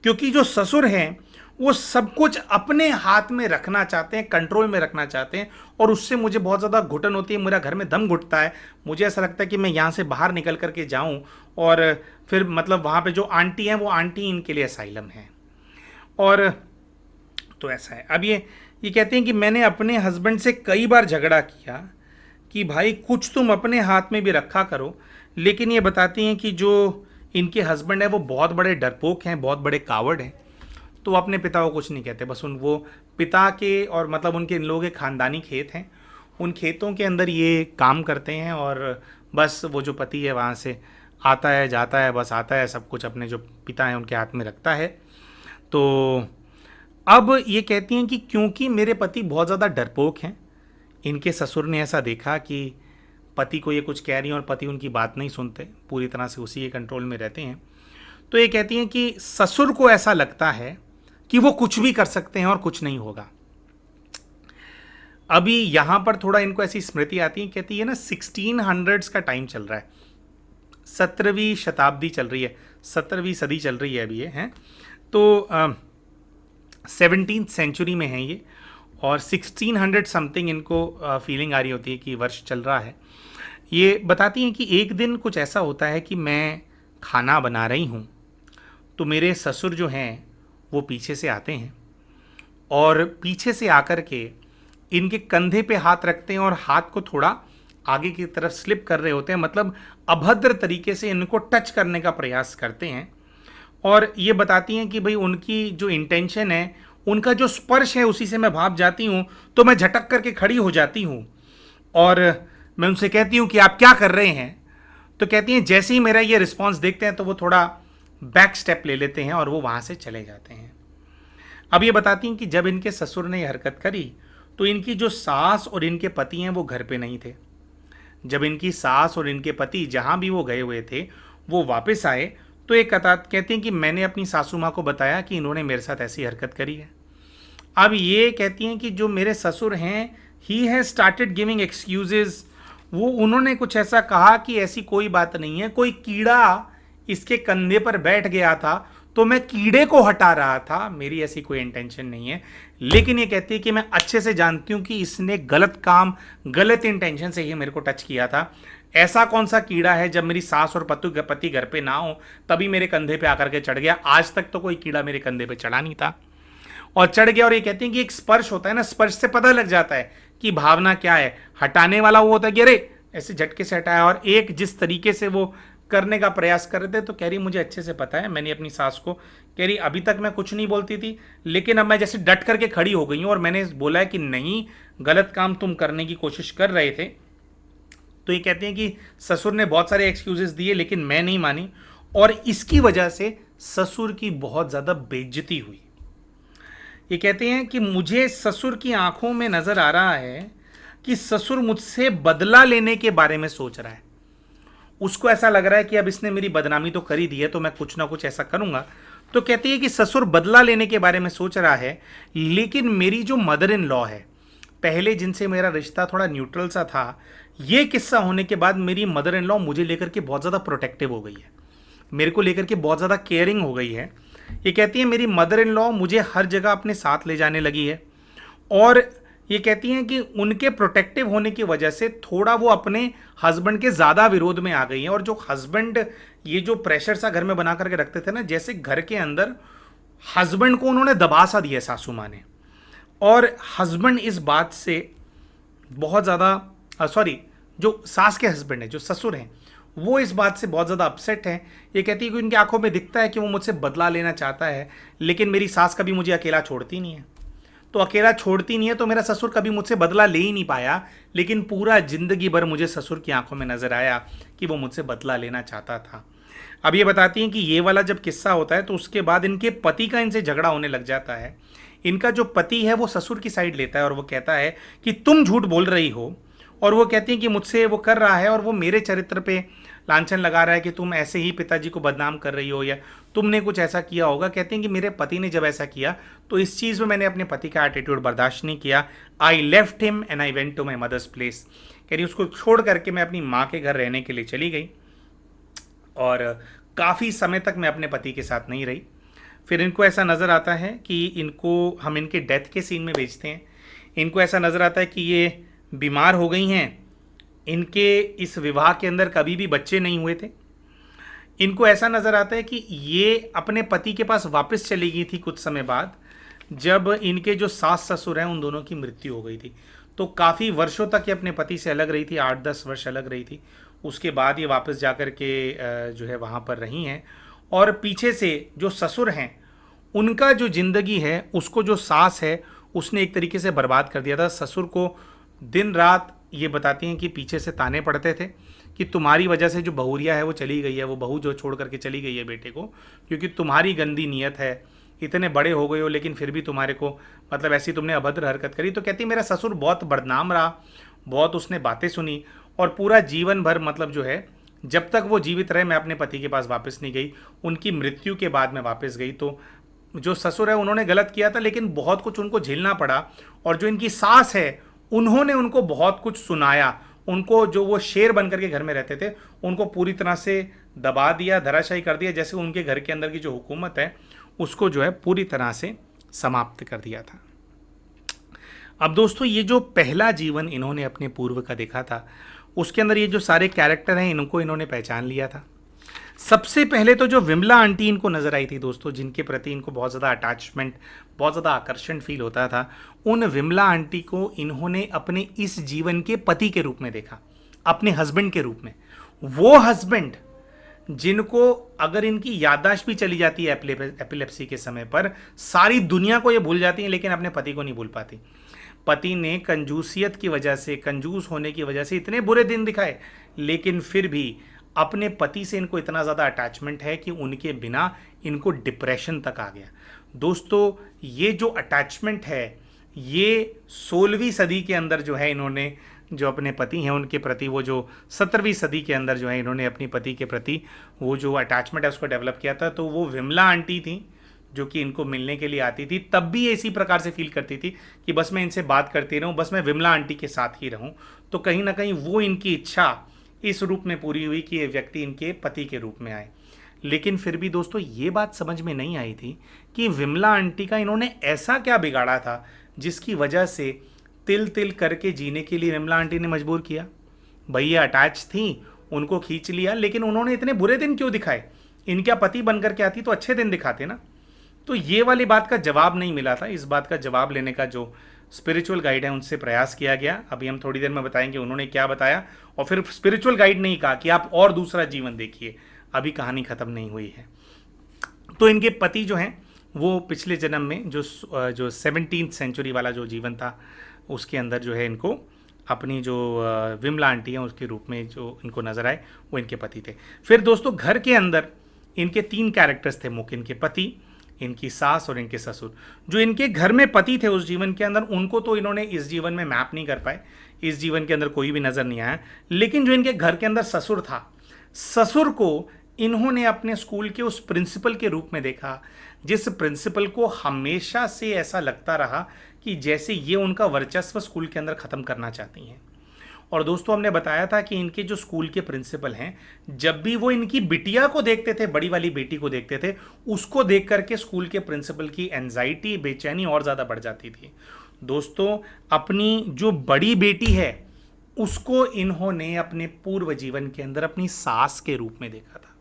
क्योंकि जो ससुर हैं वो सब कुछ अपने हाथ में रखना चाहते हैं, कंट्रोल में रखना चाहते हैं, और उससे मुझे बहुत ज़्यादा घुटन होती है, मेरा घर में दम घुटता है। मुझे ऐसा लगता है कि मैं यहाँ से बाहर निकल करके जाऊँ, और फिर मतलब वहाँ पे जो आंटी हैं वो आंटी इनके लिए असाइलम है। और तो ऐसा है। अब ये कहते हैं कि मैंने अपने हस्बैंड से कई बार झगड़ा किया कि भाई कुछ तुम अपने हाथ में भी रखा करो, लेकिन ये बताती हैं कि जो इनके हस्बैंड है वो बहुत बड़े डरपोक हैं, बहुत बड़े कावड़ हैं, तो वो अपने पिता को कुछ नहीं कहते। बस वो पिता के और मतलब उनके इन लोगों के ख़ानदानी खेत हैं, उन खेतों के अंदर ये काम करते हैं, और बस वो जो पति है वहाँ से आता है जाता है, बस आता है, सब कुछ अपने जो पिता हैं उनके हाथ में रखता है। तो अब ये कहती हैं कि क्योंकि मेरे पति बहुत ज़्यादा डरपोक हैं, इनके ससुर ने ऐसा देखा कि पति को ये कुछ कह रही हैं और पति उनकी बात नहीं सुनते, पूरी तरह से उसी के कंट्रोल में रहते हैं। तो ये कहती हैं कि ससुर को ऐसा लगता है कि वो कुछ भी कर सकते हैं और कुछ नहीं होगा। अभी यहाँ पर थोड़ा इनको ऐसी स्मृति आती है, कहती है ना 1600s का टाइम चल रहा है, 17वीं शताब्दी चल रही है, 17वीं सदी चल रही है अभी ये है, तो 17th सेंचुरी में है ये, और 1600 समथिंग इनको फीलिंग आ रही होती है कि वर्ष चल रहा है। ये बताती हैं कि एक दिन कुछ ऐसा होता है कि मैं खाना बना रही हूँ, तो मेरे ससुर जो हैं वो पीछे से आते हैं, और पीछे से आकर के इनके कंधे पे हाथ रखते हैं और हाथ को थोड़ा आगे की तरफ स्लिप कर रहे होते हैं, मतलब अभद्र तरीके से इनको टच करने का प्रयास करते हैं। और ये बताती हैं कि भाई उनकी जो इंटेंशन है, उनका जो स्पर्श है उसी से मैं भाप जाती हूँ, तो मैं झटक करके खड़ी हो जाती हूँ और मैं उनसे कहती हूँ कि आप क्या कर रहे हैं। तो कहती हैं जैसे ही मेरा ये रिस्पॉन्स देखते हैं तो वो थोड़ा बैक स्टेप ले लेते हैं और वो वहाँ से चले जाते हैं। अब ये बताती हैं कि जब इनके ससुर ने ये हरकत करी तो इनकी जो सास और इनके पति हैं वो घर पे नहीं थे। जब इनकी सास और इनके पति जहाँ भी वो गए हुए थे वो वापस आए तो एक कहती हैं कि मैंने अपनी सासू माँ को बताया कि इन्होंने मेरे साथ ऐसी हरकत करी है। अब ये कहती हैं कि जो मेरे ससुर हैं he has started giving excuses, वो उन्होंने कुछ ऐसा कहा कि ऐसी कोई बात नहीं है, कोई कीड़ा इसके कंधे पर बैठ गया था तो मैं कीड़े को हटा रहा था, मेरी ऐसी कोई इंटेंशन नहीं है। लेकिन ये कहती है कि मैं अच्छे से जानती हूँ कि इसने गलत काम गलत इंटेंशन से ही मेरे को टच किया था। ऐसा कौन सा कीड़ा है जब मेरी सास और पति घर पे ना हो तभी मेरे कंधे पे आकर के चढ़ गया, आज तक तो कोई कीड़ा मेरे कंधे पे चढ़ा नहीं था और चढ़ गया। और ये कहती हैं कि एक स्पर्श होता है ना, स्पर्श से पता लग जाता है कि भावना क्या है। हटाने वाला वो होता है कि अरे ऐसे झटके से हटाया, और एक जिस तरीके से वो करने का प्रयास कर रहे थे तो कह रही मुझे अच्छे से पता है, मैंने अपनी सास को कह रही अभी तक मैं कुछ नहीं बोलती थी लेकिन अब मैं जैसे डट करके खड़ी हो गई हूँ और मैंने बोला है कि नहीं गलत काम तुम करने की कोशिश कर रहे थे। तो ये कहते हैं कि ससुर ने बहुत सारे एक्सक्यूजेस दिए लेकिन मैं नहीं मानी और इसकी वजह से ससुर की बहुत ज़्यादा बेइज्जती हुई। ये कहते हैं कि मुझे ससुर की आंखों में नज़र आ रहा है कि ससुर मुझसे बदला लेने के बारे में सोच रहा है। उसको ऐसा लग रहा है कि अब इसने मेरी बदनामी तो कर ही दी है तो मैं कुछ ना कुछ ऐसा करूंगा। तो कहती है कि ससुर बदला लेने के बारे में सोच रहा है, लेकिन मेरी जो मदर इन लॉ है पहले जिनसे मेरा रिश्ता थोड़ा न्यूट्रल सा था, ये किस्सा होने के बाद मेरी मदर इन लॉ मुझे लेकर के बहुत ज़्यादा प्रोटेक्टिव हो गई है, मेरे को लेकर के बहुत ज़्यादा केयरिंग हो गई है। ये कहती है मेरी मदर इन लॉ मुझे हर जगह अपने साथ ले जाने लगी है, और ये कहती हैं कि उनके प्रोटेक्टिव होने की वजह से थोड़ा वो अपने हस्बैंड के ज़्यादा विरोध में आ गई हैं। और जो हस्बैंड ये जो प्रेशर सा घर में बना करके रखते थे ना, जैसे घर के अंदर हस्बैंड को उन्होंने दबा सा दिया सासू माँ ने, और हस्बैंड इस बात से बहुत ज़्यादा सॉरी, जो सास के हस्बैंड है, जो ससुर हैं, वो इस बात से बहुत ज़्यादा अपसेट हैं। ये कहती है कि उनकी आंखों में दिखता है कि वो मुझसे बदला लेना चाहता है, लेकिन मेरी सास कभी मुझे अकेला छोड़ती नहीं है। तो अकेला छोड़ती नहीं है तो मेरा ससुर कभी मुझसे बदला ले ही नहीं पाया, लेकिन पूरा जिंदगी भर मुझे ससुर की आंखों में नजर आया कि वो मुझसे बदला लेना चाहता था। अब ये बताती हैं कि ये वाला जब किस्सा होता है तो उसके बाद इनके पति का इनसे झगड़ा होने लग जाता है। इनका जो पति है वो ससुर की साइड लेता है और वो कहता है कि तुम झूठ बोल रही हो, और वो कहती हैं कि मुझसे वो कर रहा है और वो मेरे चरित्र पे लांछन लगा रहा है कि तुम ऐसे ही पिताजी को बदनाम कर रही हो या तुमने कुछ ऐसा किया होगा। कहते हैं कि मेरे पति ने जब ऐसा किया तो इस चीज़ में मैंने अपने पति का एटीट्यूड बर्दाश्त नहीं किया। I left him and I went to my mother's place. कह रही उसको छोड़ करके मैं अपनी माँ के घर रहने के लिए चली गई, और काफ़ी समय तक मैं अपने पति के साथ नहीं रही। फिर इनको ऐसा नज़र आता है कि इनको हम इनके डेथ के सीन में भेजते हैं। इनको ऐसा नज़र आता है कि ये बीमार हो गई हैं, इनके इस विवाह के अंदर कभी भी बच्चे नहीं हुए थे। इनको ऐसा नज़र आता है कि ये अपने पति के पास वापस चली गई थी कुछ समय बाद, जब इनके जो सास ससुर हैं उन दोनों की मृत्यु हो गई थी। तो काफ़ी वर्षों तक ये अपने पति से अलग रही थी, 8-10 वर्ष अलग रही थी। उसके बाद ये वापस जा कर के जो है वहाँ पर रही हैं, और पीछे से जो ससुर हैं उनका जो ज़िंदगी है उसको जो सास है उसने एक तरीके से बर्बाद कर दिया था। ससुर को दिन रात ये बताती हैं कि पीछे से ताने पड़ते थे कि तुम्हारी वजह से जो बहुरिया है वो चली गई है, वो बहू जो छोड़ करके चली गई है बेटे को, क्योंकि तुम्हारी गंदी नीयत है, इतने बड़े हो गए हो लेकिन फिर भी तुम्हारे को मतलब ऐसी तुमने अभद्र हरकत करी। तो कहती मेरा ससुर बहुत बदनाम रहा, बहुत उसने बातें सुनी, और पूरा जीवन भर मतलब जो है जब तक वो जीवित रहे मैं अपने पति के पास वापस नहीं गई। उनकी मृत्यु के बाद मैं वापस गई। तो जो ससुर है उन्होंने गलत किया था, लेकिन बहुत कुछ उनको झेलना पड़ा। और जो इनकी सास है उन्होंने उनको बहुत कुछ सुनाया, उनको जो वो शेर बन करके घर में रहते थे उनको पूरी तरह से दबा दिया, धराशायी कर दिया, जैसे उनके घर के अंदर की जो हुकूमत है उसको जो है पूरी तरह से समाप्त कर दिया था। अब दोस्तों ये जो पहला जीवन इन्होंने अपने पूर्व का देखा था उसके अंदर ये जो सारे कैरेक्टर हैं इनको इन्होंने पहचान लिया था। सबसे पहले तो जो विमला आंटी इनको नजर आई थी दोस्तों, जिनके प्रति इनको बहुत ज़्यादा अटैचमेंट, बहुत ज़्यादा आकर्षण फील होता था, उन विमला आंटी को इन्होंने अपने इस जीवन के पति के रूप में देखा, अपने हस्बैंड के रूप में। वो हस्बैंड जिनको अगर इनकी याददाश्त भी चली जाती है एपिलेप्सी के समय पर, सारी दुनिया को ये भूल जाती है लेकिन अपने पति को नहीं भूल पाती। पति ने कंजूसियत की वजह से, कंजूस होने की वजह से इतने बुरे दिन दिखाए, लेकिन फिर भी अपने पति से इनको इतना ज़्यादा अटैचमेंट है कि उनके बिना इनको डिप्रेशन तक आ गया। दोस्तों ये जो अटैचमेंट है ये 16वीं सदी के अंदर जो है इन्होंने जो अपने पति हैं उनके प्रति, वो जो 17वीं सदी के अंदर जो है इन्होंने अपने पति के प्रति वो जो अटैचमेंट है उसको डेवलप किया था। तो वो विमला आंटी थी जो कि इनको मिलने के लिए आती थी, तब भी इसी प्रकार से फील करती थी कि बस मैं इनसे बात करती रहूं, बस मैं विमला आंटी के साथ ही रहूं। तो कहीं ना कहीं वो इनकी इच्छा इस रूप में पूरी हुई कि ये व्यक्ति इनके पति के रूप में आए। लेकिन फिर भी दोस्तों ये बात समझ में नहीं आई थी कि विमला आंटी का इन्होंने ऐसा क्या बिगाड़ा था जिसकी वजह से तिल तिल करके जीने के लिए विमला आंटी ने मजबूर किया। भैया अटैच थी, उनको खींच लिया, लेकिन उन्होंने इतने बुरे दिन क्यों दिखाए? इनका पति बन करके आती तो अच्छे दिन दिखाते ना। तो ये वाली बात का जवाब नहीं मिला था। इस बात का जवाब लेने का जो स्पिरिचुअल गाइड है उनसे प्रयास किया गया। अभी हम थोड़ी देर में बताएंगे उन्होंने क्या बताया। और फिर स्पिरिचुअल गाइड ने ही कहा कि आप और दूसरा जीवन देखिए, अभी कहानी खत्म नहीं हुई है। तो इनके पति जो हैं वो पिछले जन्म में जो 17th सेंचुरी वाला जो जीवन था उसके अंदर जो है इनको अपनी जो विमला आंटी है उसके रूप में जो इनको नजर आए वो इनके पति थे। फिर दोस्तों घर के अंदर इनके 3 कैरेक्टर्स थे मुख्य, इनके पति, इनकी सास और इनके ससुर। जो इनके घर में पति थे उस जीवन के अंदर, उनको तो इन्होंने इस जीवन में मैप नहीं कर पाए, इस जीवन के अंदर कोई भी नजर नहीं आया। लेकिन जो इनके घर के अंदर ससुर था, ससुर को इन्होंने अपने स्कूल के उस प्रिंसिपल के रूप में देखा, जिस प्रिंसिपल को हमेशा से ऐसा लगता रहा कि कि जैसे ये उनका वर्चस्व स्कूल के अंदर ख़त्म करना चाहती हैं। और दोस्तों हमने बताया था कि इनके जो स्कूल के प्रिंसिपल हैं, जब भी वो इनकी बिटिया को देखते थे, बड़ी वाली बेटी को देखते थे, उसको देख करके स्कूल के प्रिंसिपल की एंजाइटी, बेचैनी और ज़्यादा बढ़ जाती थी। दोस्तों अपनी जो बड़ी बेटी है उसको इन्होंने अपने पूर्व जीवन के अंदर अपनी सास के रूप में देखा था।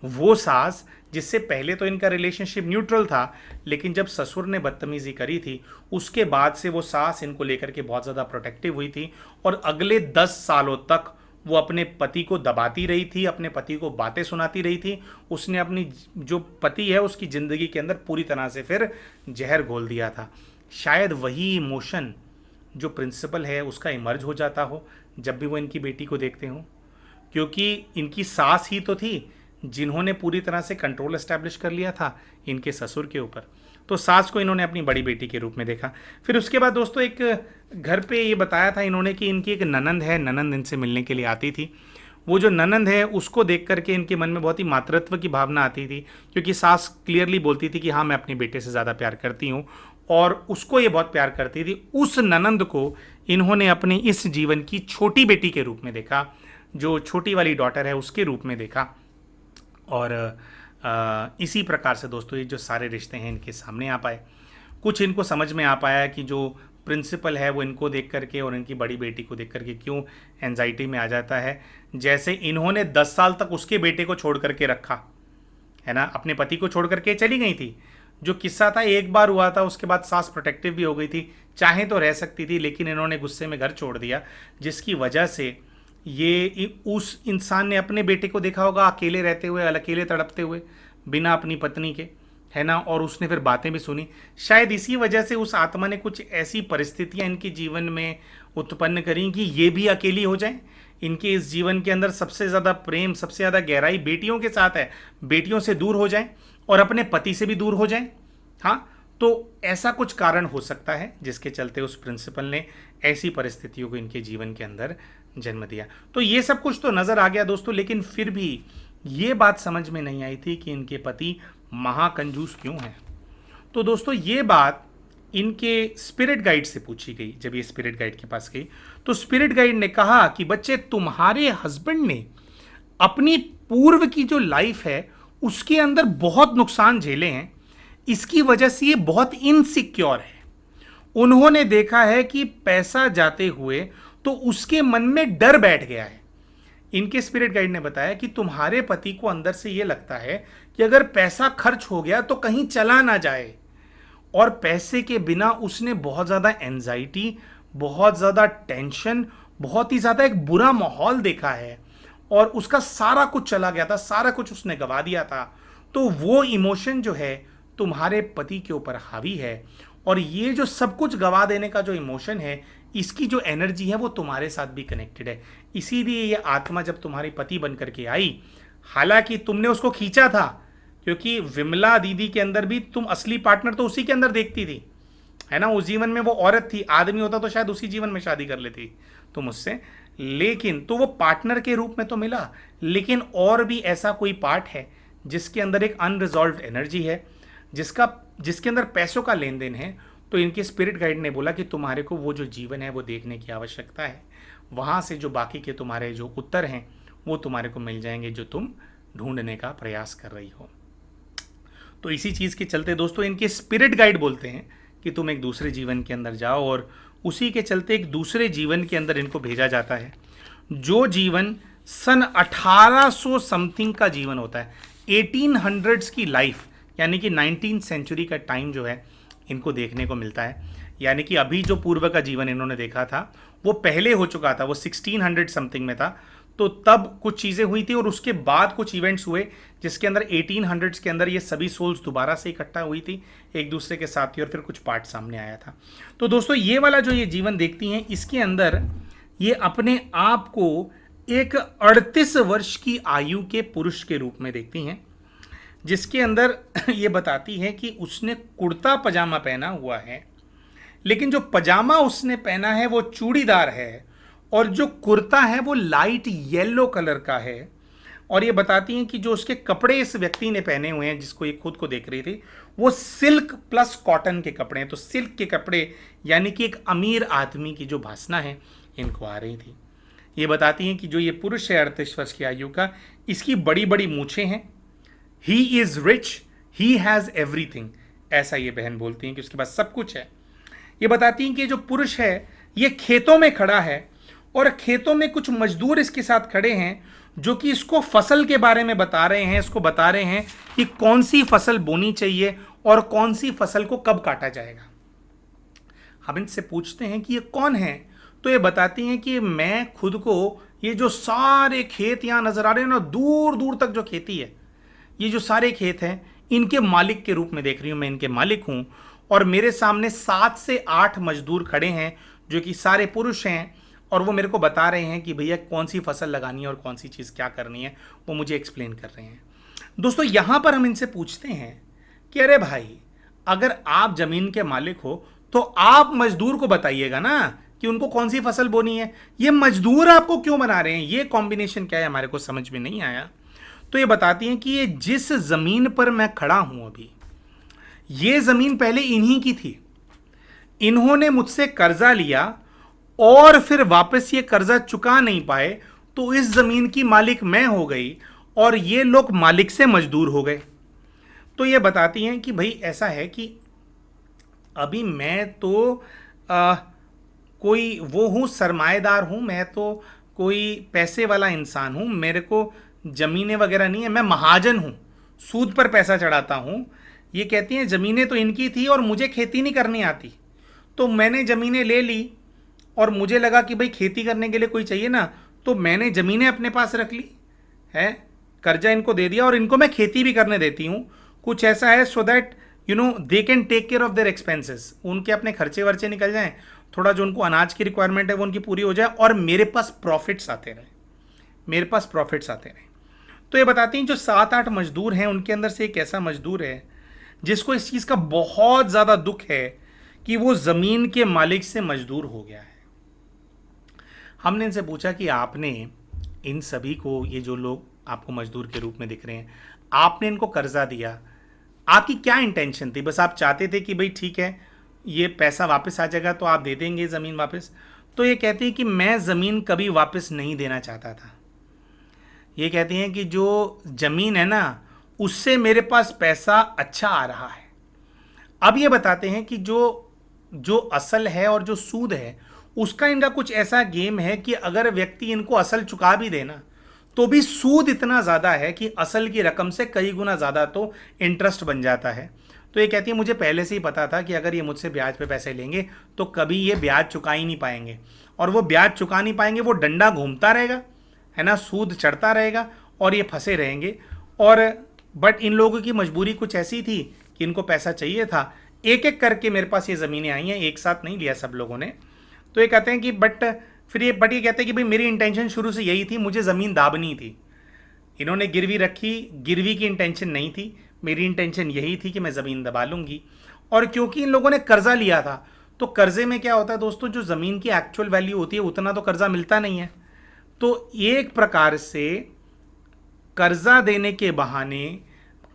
वो सास जिससे पहले तो इनका रिलेशनशिप न्यूट्रल था, लेकिन जब ससुर ने बदतमीजी करी थी उसके बाद से वो सास इनको लेकर के बहुत ज़्यादा प्रोटेक्टिव हुई थी और अगले 10 सालों तक वो अपने पति को दबाती रही थी, अपने पति को बातें सुनाती रही थी। उसने अपनी जो पति है उसकी ज़िंदगी के अंदर पूरी तरह से फिर जहर घोल दिया था। शायद वही इमोशन जो प्रिंसिपल है उसका इमर्ज हो जाता हो जब भी वो इनकी बेटी को देखते हो, क्योंकि इनकी सास ही तो थी जिन्होंने पूरी तरह से कंट्रोल एस्टैब्लिश कर लिया था इनके ससुर के ऊपर। तो सास को इन्होंने अपनी बड़ी बेटी के रूप में देखा। फिर उसके बाद दोस्तों एक घर पे ये बताया था इन्होंने कि इनकी एक ननंद है, ननंद इनसे मिलने के लिए आती थी। वो जो ननंद है उसको देख करके इनके मन में बहुत ही मातृत्व की भावना आती थी, क्योंकि सास क्लियरली बोलती थी कि हाँ मैं अपने बेटे से ज़्यादा प्यार करती हूँ और उसको ये बहुत प्यार करती थी। उस ननंद को इन्होंने अपने इस जीवन की छोटी बेटी के रूप में देखा, जो छोटी वाली डॉटर है उसके रूप में देखा। और इसी प्रकार से दोस्तों ये जो सारे रिश्ते हैं इनके सामने आ पाए। कुछ इनको समझ में आ पाया कि जो प्रिंसिपल है वो इनको देख करके और इनकी बड़ी बेटी को देख करके क्यों एंजाइटी में आ जाता है। जैसे इन्होंने 10 साल तक उसके बेटे को छोड़ करके रखा है ना, अपने पति को छोड़ करके चली गई थी। जो किस्सा था एक बार हुआ था, उसके बाद सास प्रोटेक्टिव भी हो गई थी, चाहे तो रह सकती थी, लेकिन इन्होंने गुस्से में घर छोड़ दिया, जिसकी वजह से ये उस इंसान ने अपने बेटे को देखा होगा अकेले रहते हुए, अकेले तड़पते हुए बिना अपनी पत्नी के, है ना, और उसने फिर बातें भी सुनी। शायद इसी वजह से उस आत्मा ने कुछ ऐसी परिस्थितियां इनके जीवन में उत्पन्न करी कि ये भी अकेली हो जाएं। इनके इस जीवन के अंदर सबसे ज़्यादा प्रेम, सबसे ज़्यादा गहराई बेटियों के साथ है, बेटियों से दूर हो जाएं और अपने पति से भी दूर हो जाएं। हाँ, तो ऐसा कुछ कारण हो सकता है जिसके चलते उस प्रिंसिपल ने ऐसी परिस्थितियों को इनके जीवन के अंदर जन्म दिया। तो ये सब कुछ तो नज़र आ गया दोस्तों, लेकिन फिर भी ये बात समझ में नहीं आई थी कि इनके पति महाकंजूस क्यों हैं। तो दोस्तों ये बात इनके स्पिरिट गाइड से पूछी गई। जब ये स्पिरिट गाइड के पास गई तो स्पिरिट गाइड ने कहा कि बच्चे, तुम्हारे हस्बैंड ने अपनी पूर्व की जो लाइफ है उसके अंदर बहुत नुकसान झेले हैं, इसकी वजह से ये बहुत इनसिक्योर है। उन्होंने देखा है कि पैसा जाते हुए तो उसके मन में डर बैठ गया है। इनके स्पिरिट गाइड ने बताया कि तुम्हारे पति को अंदर से ये लगता है कि अगर पैसा खर्च हो गया तो कहीं चला ना जाए, और पैसे के बिना उसने बहुत ज़्यादा एंजाइटी, बहुत ज़्यादा टेंशन, बहुत ही ज़्यादा एक बुरा माहौल देखा है और उसका सारा कुछ चला गया था, सारा कुछ उसने गवा दिया था। तो वो इमोशन जो है तुम्हारे पति के ऊपर हावी है, और ये जो सब कुछ गवा देने का जो इमोशन है, इसकी जो एनर्जी है वो तुम्हारे साथ भी कनेक्टेड है। इसीलिए ये आत्मा जब तुम्हारी पति बन करके आई, हालांकि तुमने उसको खींचा था, क्योंकि विमला दीदी के अंदर भी तुम असली पार्टनर तो उसी के अंदर देखती थी, है ना। उस जीवन में वो औरत थी, आदमी होता तो शायद उसी जीवन में शादी कर लेती तुम उससे, लेकिन तो वो पार्टनर के रूप में तो मिला, लेकिन और भी ऐसा कोई पार्ट है जिसके अंदर एक अनरिजॉल्व्ड एनर्जी है, जिसके अंदर पैसों का लेन देन है। तो इनके स्पिरिट गाइड ने बोला कि तुम्हारे को वो जो जीवन है वो देखने की आवश्यकता है, वहाँ से जो बाकी के तुम्हारे जो उत्तर हैं वो तुम्हारे को मिल जाएंगे जो तुम ढूंढने का प्रयास कर रही हो। तो इसी चीज़ के चलते दोस्तों इनके स्पिरिट गाइड बोलते हैं कि तुम एक दूसरे जीवन के अंदर जाओ, और उसी के चलते एक दूसरे जीवन के अंदर इनको भेजा जाता है, जो जीवन सन 1800 समथिंग का जीवन होता है, 1800s की लाइफ, यानी कि 19th सेंचुरी का टाइम जो है इनको देखने को मिलता है। यानी कि अभी जो पूर्व का जीवन इन्होंने देखा था वो पहले हो चुका था, वो 1600 समथिंग में था। तो तब कुछ चीज़ें हुई थी और उसके बाद कुछ इवेंट्स हुए जिसके अंदर 1800s के अंदर ये सभी सोल्स दोबारा से इकट्ठा हुई थी एक दूसरे के साथ ही, और फिर कुछ पार्ट सामने आया था। तो दोस्तों ये वाला जो ये जीवन देखती हैं, इसके अंदर ये अपने आप को एक 38 वर्ष की आयु के पुरुष के रूप में देखती हैं, जिसके अंदर ये बताती है कि उसने कुर्ता पजामा पहना हुआ है, लेकिन जो पजामा उसने पहना है वो चूड़ीदार है, और जो कुर्ता है वो लाइट येलो कलर का है। और ये बताती हैं कि जो उसके कपड़े इस व्यक्ति ने पहने हुए हैं, जिसको ये खुद को देख रही थी, वो सिल्क प्लस कॉटन के कपड़े हैं। तो सिल्क के कपड़े यानी कि एक अमीर आदमी की जो वासना है इनको आ रही थी। ये बताती हैं कि जो ये पुरुष है 38 वर्ष की आयु का, इसकी बड़ी बड़ी मूछें हैं, he is rich, he has everything, ऐसा ये बहन बोलती हैं कि उसके पास सब कुछ है। ये बताती हैं कि जो पुरुष है ये खेतों में खड़ा है और खेतों में कुछ मजदूर इसके साथ खड़े हैं जो कि इसको फसल के बारे में बता रहे हैं, इसको बता रहे हैं कि कौन सी फसल बोनी चाहिए और कौन सी फसल को कब काटा जाएगा। हम इनसे पूछते हैं कि ये कौन है, तो ये बताती हैं कि मैं खुद को ये जो सारे खेत यहाँ नजर आ रहे हैं ना, दूर दूर तक जो खेती है, ये जो सारे खेत हैं इनके मालिक के रूप में देख रही हूँ, मैं इनके मालिक हूँ। और मेरे सामने 7 से 8 मजदूर खड़े हैं जो कि सारे पुरुष हैं और वो मेरे को बता रहे हैं कि भैया कौन सी फसल लगानी है और कौन सी चीज़ क्या करनी है, वो मुझे एक्सप्लेन कर रहे हैं। दोस्तों यहाँ पर हम इनसे पूछते हैं कि अरे भाई, अगर आप ज़मीन के मालिक हो तो आप मजदूर को बताइएगा ना कि उनको कौन सी फसल बोनी है। ये मजदूर आपको क्यों बना रहे हैं, ये कॉम्बिनेशन क्या है, हमारे को समझ में नहीं आया। तो ये बताती हैं कि ये जिस ज़मीन पर मैं खड़ा हूँ अभी, ये ज़मीन पहले इन्हीं की थी। इन्होंने मुझसे कर्जा लिया और फिर वापस ये कर्जा चुका नहीं पाए, तो इस ज़मीन की मालिक मैं हो गई और ये लोग मालिक से मजदूर हो गए। तो ये बताती हैं कि भाई ऐसा है कि अभी मैं तो कोई वो हूँ, सरमाएदार हूँ, मैं तो कोई पैसे वाला इंसान हूँ, मेरे को ज़मीनें वगैरह नहीं है, मैं महाजन हूँ, सूद पर पैसा चढ़ाता हूँ। ये कहती हैं ज़मीनें तो इनकी थी और मुझे खेती नहीं करनी आती, तो मैंने ज़मीनें ले ली और मुझे लगा कि भाई खेती करने के लिए कोई चाहिए ना, तो मैंने ज़मीनें अपने पास रख ली है, कर्जा इनको दे दिया और इनको मैं खेती भी करने देती हूँ। कुछ ऐसा है so that they can take care of their expenses, उनके अपने खर्चे वर्चे निकल जाएं, थोड़ा जो उनको अनाज की रिक्वायरमेंट है वो उनकी पूरी हो जाए और मेरे पास प्रॉफिट्स आते रहे, मेरे पास प्रॉफिट्स आते रहे। तो ये बताती हैं जो 7-8 मजदूर हैं उनके अंदर से एक ऐसा मजदूर है जिसको इस चीज़ का बहुत ज़्यादा दुख है कि वो ज़मीन के मालिक से मजदूर हो गया है। हमने इनसे पूछा कि आपने इन सभी को, ये जो लोग आपको मजदूर के रूप में दिख रहे हैं, आपने इनको कर्जा दिया, आपकी क्या इंटेंशन थी? बस आप चाहते थे कि भाई ठीक है ये पैसा वापस आ जाएगा तो आप दे देंगे ज़मीन वापस? तो ये कहती हैं कि मैं ज़मीन कभी वापस नहीं देना चाहता था। ये कहती हैं कि जो ज़मीन है ना, उससे मेरे पास पैसा अच्छा आ रहा है। अब ये बताते हैं कि जो असल है और जो सूद है उसका इनका कुछ ऐसा गेम है कि अगर व्यक्ति इनको असल चुका भी देना तो भी सूद इतना ज़्यादा है कि असल की रकम से कई गुना ज़्यादा तो इंटरेस्ट बन जाता है। तो ये कहती है मुझे पहले से ही पता था कि अगर ये मुझसे ब्याज पे पैसे लेंगे तो कभी ये ब्याज चुका ही नहीं पाएंगे, और वो ब्याज चुका नहीं पाएंगे, वो डंडा घूमता रहेगा, है ना, सूद चढ़ता रहेगा और ये फंसे रहेंगे। और बट इन लोगों की मजबूरी कुछ ऐसी थी कि इनको पैसा चाहिए था। एक एक करके मेरे पास ये ज़मीनें आई हैं, एक साथ नहीं लिया सब लोगों ने। तो ये कहते हैं कि बट ये कहते हैं कि भाई मेरी इंटेंशन शुरू से यही थी, मुझे ज़मीन दाबनी थी। इन्होंने गिरवी रखी, गिरवी की इंटेंशन नहीं थी, मेरी इंटेंशन यही थी कि मैं ज़मीन दबा लूँगी। और क्योंकि इन लोगों ने कर्जा लिया था, तो कर्जे में क्या होता है दोस्तों, जो ज़मीन की एक्चुअल वैल्यू होती है उतना तो कर्जा मिलता नहीं है। तो एक प्रकार से कर्जा देने के बहाने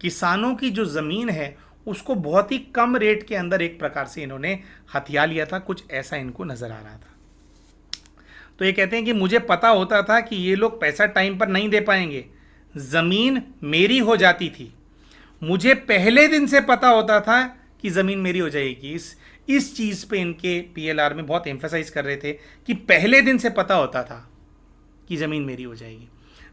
किसानों की जो ज़मीन है उसको बहुत ही कम रेट के अंदर एक प्रकार से इन्होंने हथिया लिया था, कुछ ऐसा इनको नज़र आ रहा था। तो ये कहते हैं कि मुझे पता होता था कि ये लोग पैसा टाइम पर नहीं दे पाएंगे, ज़मीन मेरी हो जाती थी, मुझे पहले दिन से पता होता था कि ज़मीन मेरी हो जाएगी। इस चीज़ पे इनके पीएलआर में बहुत एम्फेसाइज कर रहे थे कि पहले दिन से पता होता था कि ज़मीन मेरी हो जाएगी।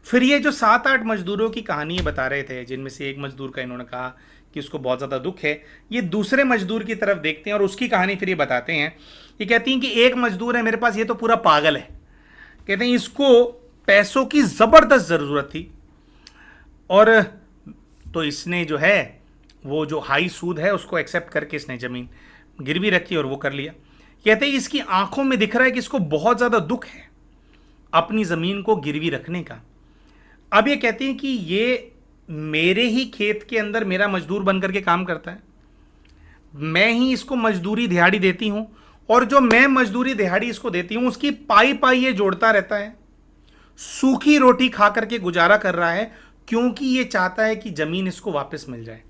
फिर ये जो 7-8 मजदूरों की कहानी बता रहे थे, जिनमें से एक मजदूर का इन्होंने कहा कि उसको बहुत ज़्यादा दुख है, ये दूसरे मजदूर की तरफ देखते हैं और उसकी कहानी फिर ये बताते हैं। ये कहती हैं कि एक मजदूर है मेरे पास, ये तो पूरा पागल है, कहते हैं इसको पैसों की ज़बरदस्त ज़रूरत थी और तो इसने जो है वो जो हाई सूद है उसको एक्सेप्ट करके इसने ज़मीन गिरवी रखी और वो कर लिया। कहते हैं इसकी आंखों में दिख रहा है कि इसको बहुत ज़्यादा दुख है अपनी ज़मीन को गिरवी रखने का। अब ये कहते हैं कि ये मेरे ही खेत के अंदर मेरा मजदूर बन करके काम करता है, मैं ही इसको मजदूरी दिहाड़ी देती हूँ और जो मैं मजदूरी दिहाड़ी इसको देती हूँ उसकी पाई पाई ये जोड़ता रहता है, सूखी रोटी खा करके गुजारा कर रहा है, क्योंकि ये चाहता है कि जमीन इसको वापस मिल जाए।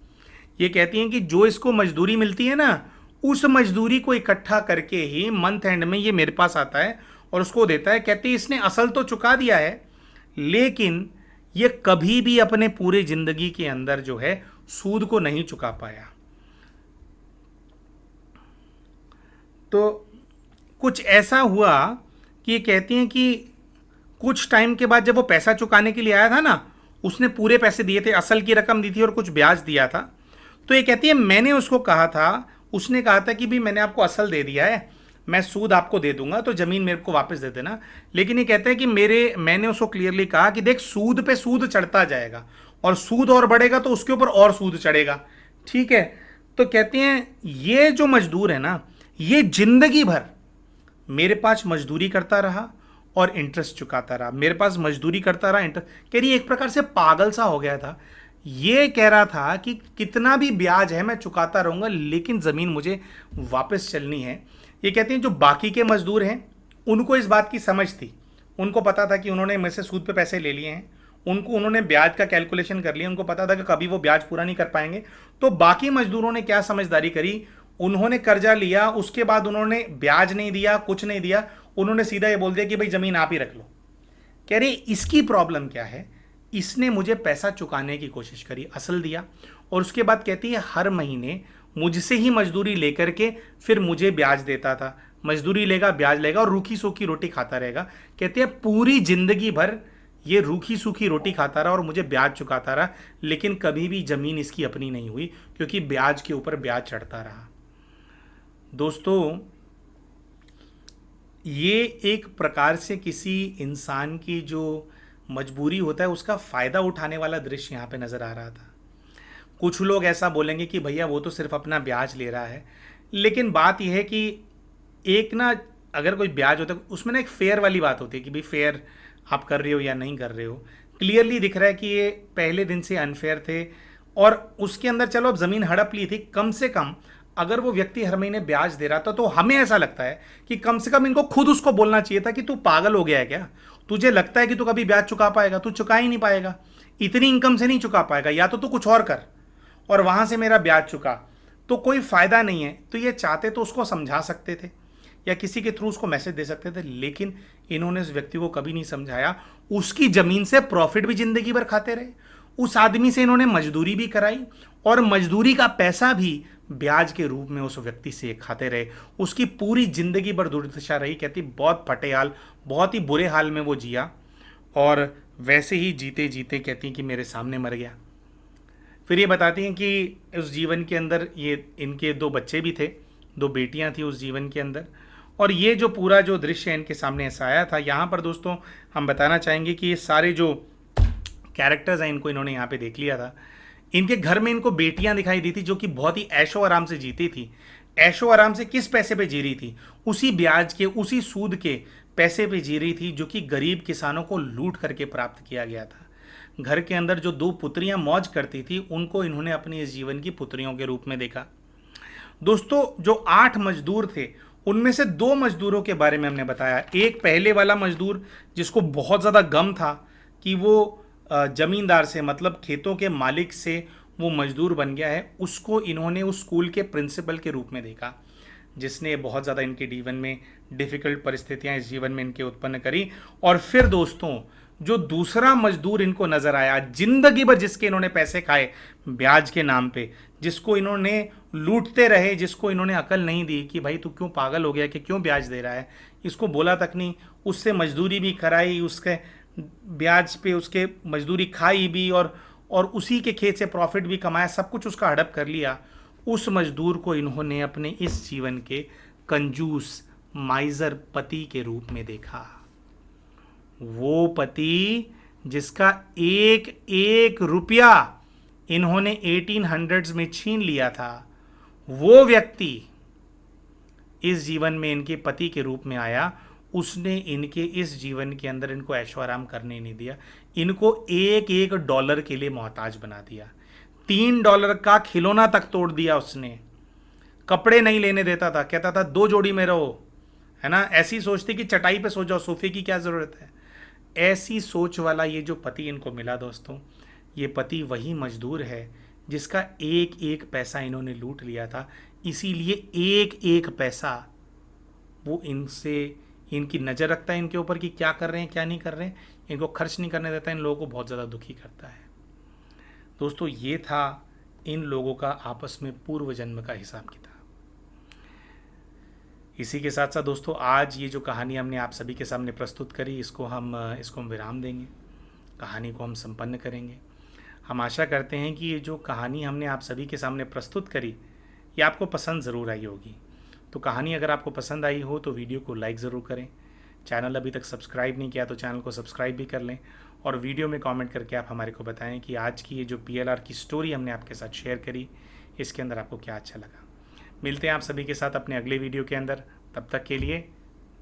ये कहती हैं कि जो इसको मजदूरी मिलती है ना, उस मजदूरी को इकट्ठा करके ही मंथ एंड में ये मेरे पास आता है और उसको देता है। कहती है इसने असल तो चुका दिया है, लेकिन ये कभी भी अपने पूरे जिंदगी के अंदर जो है सूद को नहीं चुका पाया। तो कुछ ऐसा हुआ कि ये कहती हैं कि कुछ टाइम के बाद जब वो पैसा चुकाने के लिए आया था ना, उसने पूरे पैसे दिए थे, असल की रकम दी थी और कुछ ब्याज दिया था। तो ये कहती है मैंने उसको कहा था, उसने कहा था कि भी मैंने आपको असल दे दिया है, मैं सूद आपको दे दूंगा, तो जमीन मेरे को वापस दे देना। लेकिन ये कहते हैं कि मैंने उसको क्लियरली कहा कि देख, सूद पे सूद चढ़ता जाएगा और सूद और बढ़ेगा तो उसके ऊपर और सूद चढ़ेगा, ठीक है। तो कहते हैं ये जो मजदूर है ना, ये जिंदगी भर मेरे पास मजदूरी करता रहा और इंटरेस्ट चुकाता रहा, मेरे पास मजदूरी करता रहा, इंटरेस्ट। कह रही एक प्रकार से पागल सा हो गया था। ये कह रहा था कि कितना भी ब्याज है मैं चुकाता रहूंगा, लेकिन ज़मीन मुझे वापस चलनी है। ये कहते हैं जो बाकी के मजदूर हैं उनको इस बात की समझ थी, उनको पता था कि उन्होंने मेरे से सूद पे पैसे ले लिए हैं, उन्होंने ब्याज का कैलकुलेशन कर लिया, उनको पता था कि कभी वो ब्याज पूरा नहीं कर पाएंगे। तो बाकी मजदूरों ने क्या समझदारी करी, उन्होंने कर्जा लिया, उसके बाद उन्होंने ब्याज नहीं दिया, कुछ नहीं दिया, उन्होंने सीधा ये बोल दिया कि भाई ज़मीन आप ही रख लो। कह रहे इसकी प्रॉब्लम क्या है, इसने मुझे पैसा चुकाने की कोशिश करी, असल दिया, और उसके बाद कहती है हर महीने मुझसे ही मजदूरी लेकर के फिर मुझे ब्याज देता था, मजदूरी लेगा ब्याज लेगा और रूखी सूखी रोटी खाता रहेगा। कहते हैं पूरी जिंदगी भर ये रूखी सूखी रोटी खाता रहा और मुझे ब्याज चुकाता रहा, लेकिन कभी भी ज़मीन इसकी अपनी नहीं हुई, क्योंकि ब्याज के ऊपर ब्याज चढ़ता रहा। दोस्तों, ये एक प्रकार से किसी इंसान की जो मजबूरी होता है उसका फ़ायदा उठाने वाला दृश्य यहाँ पे नज़र आ रहा था। कुछ लोग ऐसा बोलेंगे कि भैया वो तो सिर्फ अपना ब्याज ले रहा है, लेकिन बात यह है कि एक ना, अगर कोई ब्याज होता है उसमें ना एक फेयर वाली बात होती है कि भाई फेयर आप कर रहे हो या नहीं कर रहे हो। क्लियरली दिख रहा है कि ये पहले दिन से अनफेयर थे, और उसके अंदर चलो अब ज़मीन हड़प ली थी, कम से कम अगर वो व्यक्ति हर महीने ब्याज दे रहा था तो हमें ऐसा लगता है कि कम से कम इनको खुद उसको बोलना चाहिए था कि तू पागल हो गया है क्या, तुझे लगता है कि तू कभी ब्याज चुका पाएगा, तू चुका ही नहीं पाएगा, इतनी इनकम से नहीं चुका पाएगा, या तो तू कुछ और कर और वहां से मेरा ब्याज चुका, तो कोई फायदा नहीं है। तो ये चाहते तो उसको समझा सकते थे या किसी के थ्रू उसको मैसेज दे सकते थे, लेकिन इन्होंने उस व्यक्ति को कभी नहीं समझाया। उसकी जमीन से प्रॉफिट भी जिंदगी भर खाते रहे, उस आदमी से इन्होंने मजदूरी भी कराई और मजदूरी का पैसा भी ब्याज के रूप में उस व्यक्ति से खाते रहे। उसकी पूरी जिंदगी भर दुर्दशा रही। कहती बहुत फटे हाल, बहुत ही बुरे हाल में वो जिया, और वैसे ही जीते जीते कहती कि मेरे सामने मर गया। फिर ये बताती हैं कि उस जीवन के अंदर ये इनके 2 बच्चे भी थे, 2 बेटियां थी उस जीवन के अंदर, और ये जो पूरा जो दृश्य इनके सामने ऐसा आया था। यहाँ पर दोस्तों हम बताना चाहेंगे कि ये सारे जो कैरेक्टर्स हैं इनको इन्होंने यहाँ पे देख लिया था। इनके घर में इनको बेटियां दिखाई दी थी जो कि बहुत ही ऐशो आराम से जीती थी। ऐशो आराम से किस पैसे पे जी रही थी, उसी ब्याज के, उसी सूद के पैसे पे जी रही थी जो कि गरीब किसानों को लूट करके प्राप्त किया गया था। घर के अंदर जो 2 पुत्रियां मौज करती थी उनको इन्होंने अपने इस जीवन की पुत्रियों के रूप में देखा। दोस्तों, जो 8 मजदूर थे उनमें से 2 मजदूरों के बारे में हमने बताया। एक पहले वाला मजदूर जिसको बहुत ज़्यादा गम था कि वो जमींदार से, मतलब खेतों के मालिक से वो मजदूर बन गया है, उसको इन्होंने उस स्कूल के प्रिंसिपल के रूप में देखा, जिसने बहुत ज़्यादा इनके जीवन में डिफ़िकल्ट परिस्थितियां इस जीवन में इनके उत्पन्न करी। और फिर दोस्तों, जो दूसरा मजदूर इनको नज़र आया, जिंदगी भर जिसके इन्होंने पैसे खाए ब्याज के नाम पे, जिसको इन्होंने लूटते रहे, जिसको इन्होंने अकल नहीं दी कि भाई तू क्यों पागल हो गया कि क्यों ब्याज दे रहा है, इसको बोला तक नहीं, उससे मजदूरी भी कराई, उसके ब्याज पे उसके मजदूरी खाई भी, और उसी के खेत से प्रॉफिट भी कमाया, सब कुछ उसका हड़प कर लिया। उस मजदूर को इन्होंने अपने इस जीवन के कंजूस माइजर पति के रूप में देखा। वो पति जिसका एक एक रुपया इन्होंने 1800s में छीन लिया था, वो व्यक्ति इस जीवन में इनके पति के रूप में आया। उसने इनके इस जीवन के अंदर इनको ऐशो आराम करने नहीं दिया, इनको एक एक डॉलर के लिए मोहताज बना दिया। $3 का खिलौना तक तोड़ दिया उसने। कपड़े नहीं लेने देता था, कहता था 2 जोड़ी में रहो, है ना, ऐसी सोचती कि चटाई पे सो जाओ, सोफे की क्या ज़रूरत है। ऐसी सोच वाला ये जो पति इनको मिला दोस्तों, ये पति वही मजदूर है जिसका एक एक पैसा इन्होंने लूट लिया था। इसीलिए एक एक पैसा वो इनसे, इनकी नज़र रखता है इनके ऊपर कि क्या कर रहे हैं क्या नहीं कर रहे हैं, इनको खर्च नहीं करने देता, इन लोगों को बहुत ज़्यादा दुखी करता है। दोस्तों ये था इन लोगों का आपस में पूर्व जन्म का हिसाब किताब। इसी के साथ साथ दोस्तों आज ये जो कहानी हमने आप सभी के सामने प्रस्तुत करी, इसको हम विराम देंगे, कहानी को हम संपन्न करेंगे। हम आशा करते हैं कि ये जो कहानी हमने आप सभी के सामने प्रस्तुत करी ये आपको पसंद ज़रूर आई होगी। तो कहानी अगर आपको पसंद आई हो तो वीडियो को लाइक ज़रूर करें, चैनल अभी तक सब्सक्राइब नहीं किया तो चैनल को सब्सक्राइब भी कर लें, और वीडियो में कमेंट करके आप हमारे को बताएं कि आज की ये जो PLR की स्टोरी हमने आपके साथ शेयर करी इसके अंदर आपको क्या अच्छा लगा। मिलते हैं आप सभी के साथ अपने अगले वीडियो के अंदर, तब तक के लिए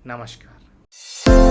नमस्कार।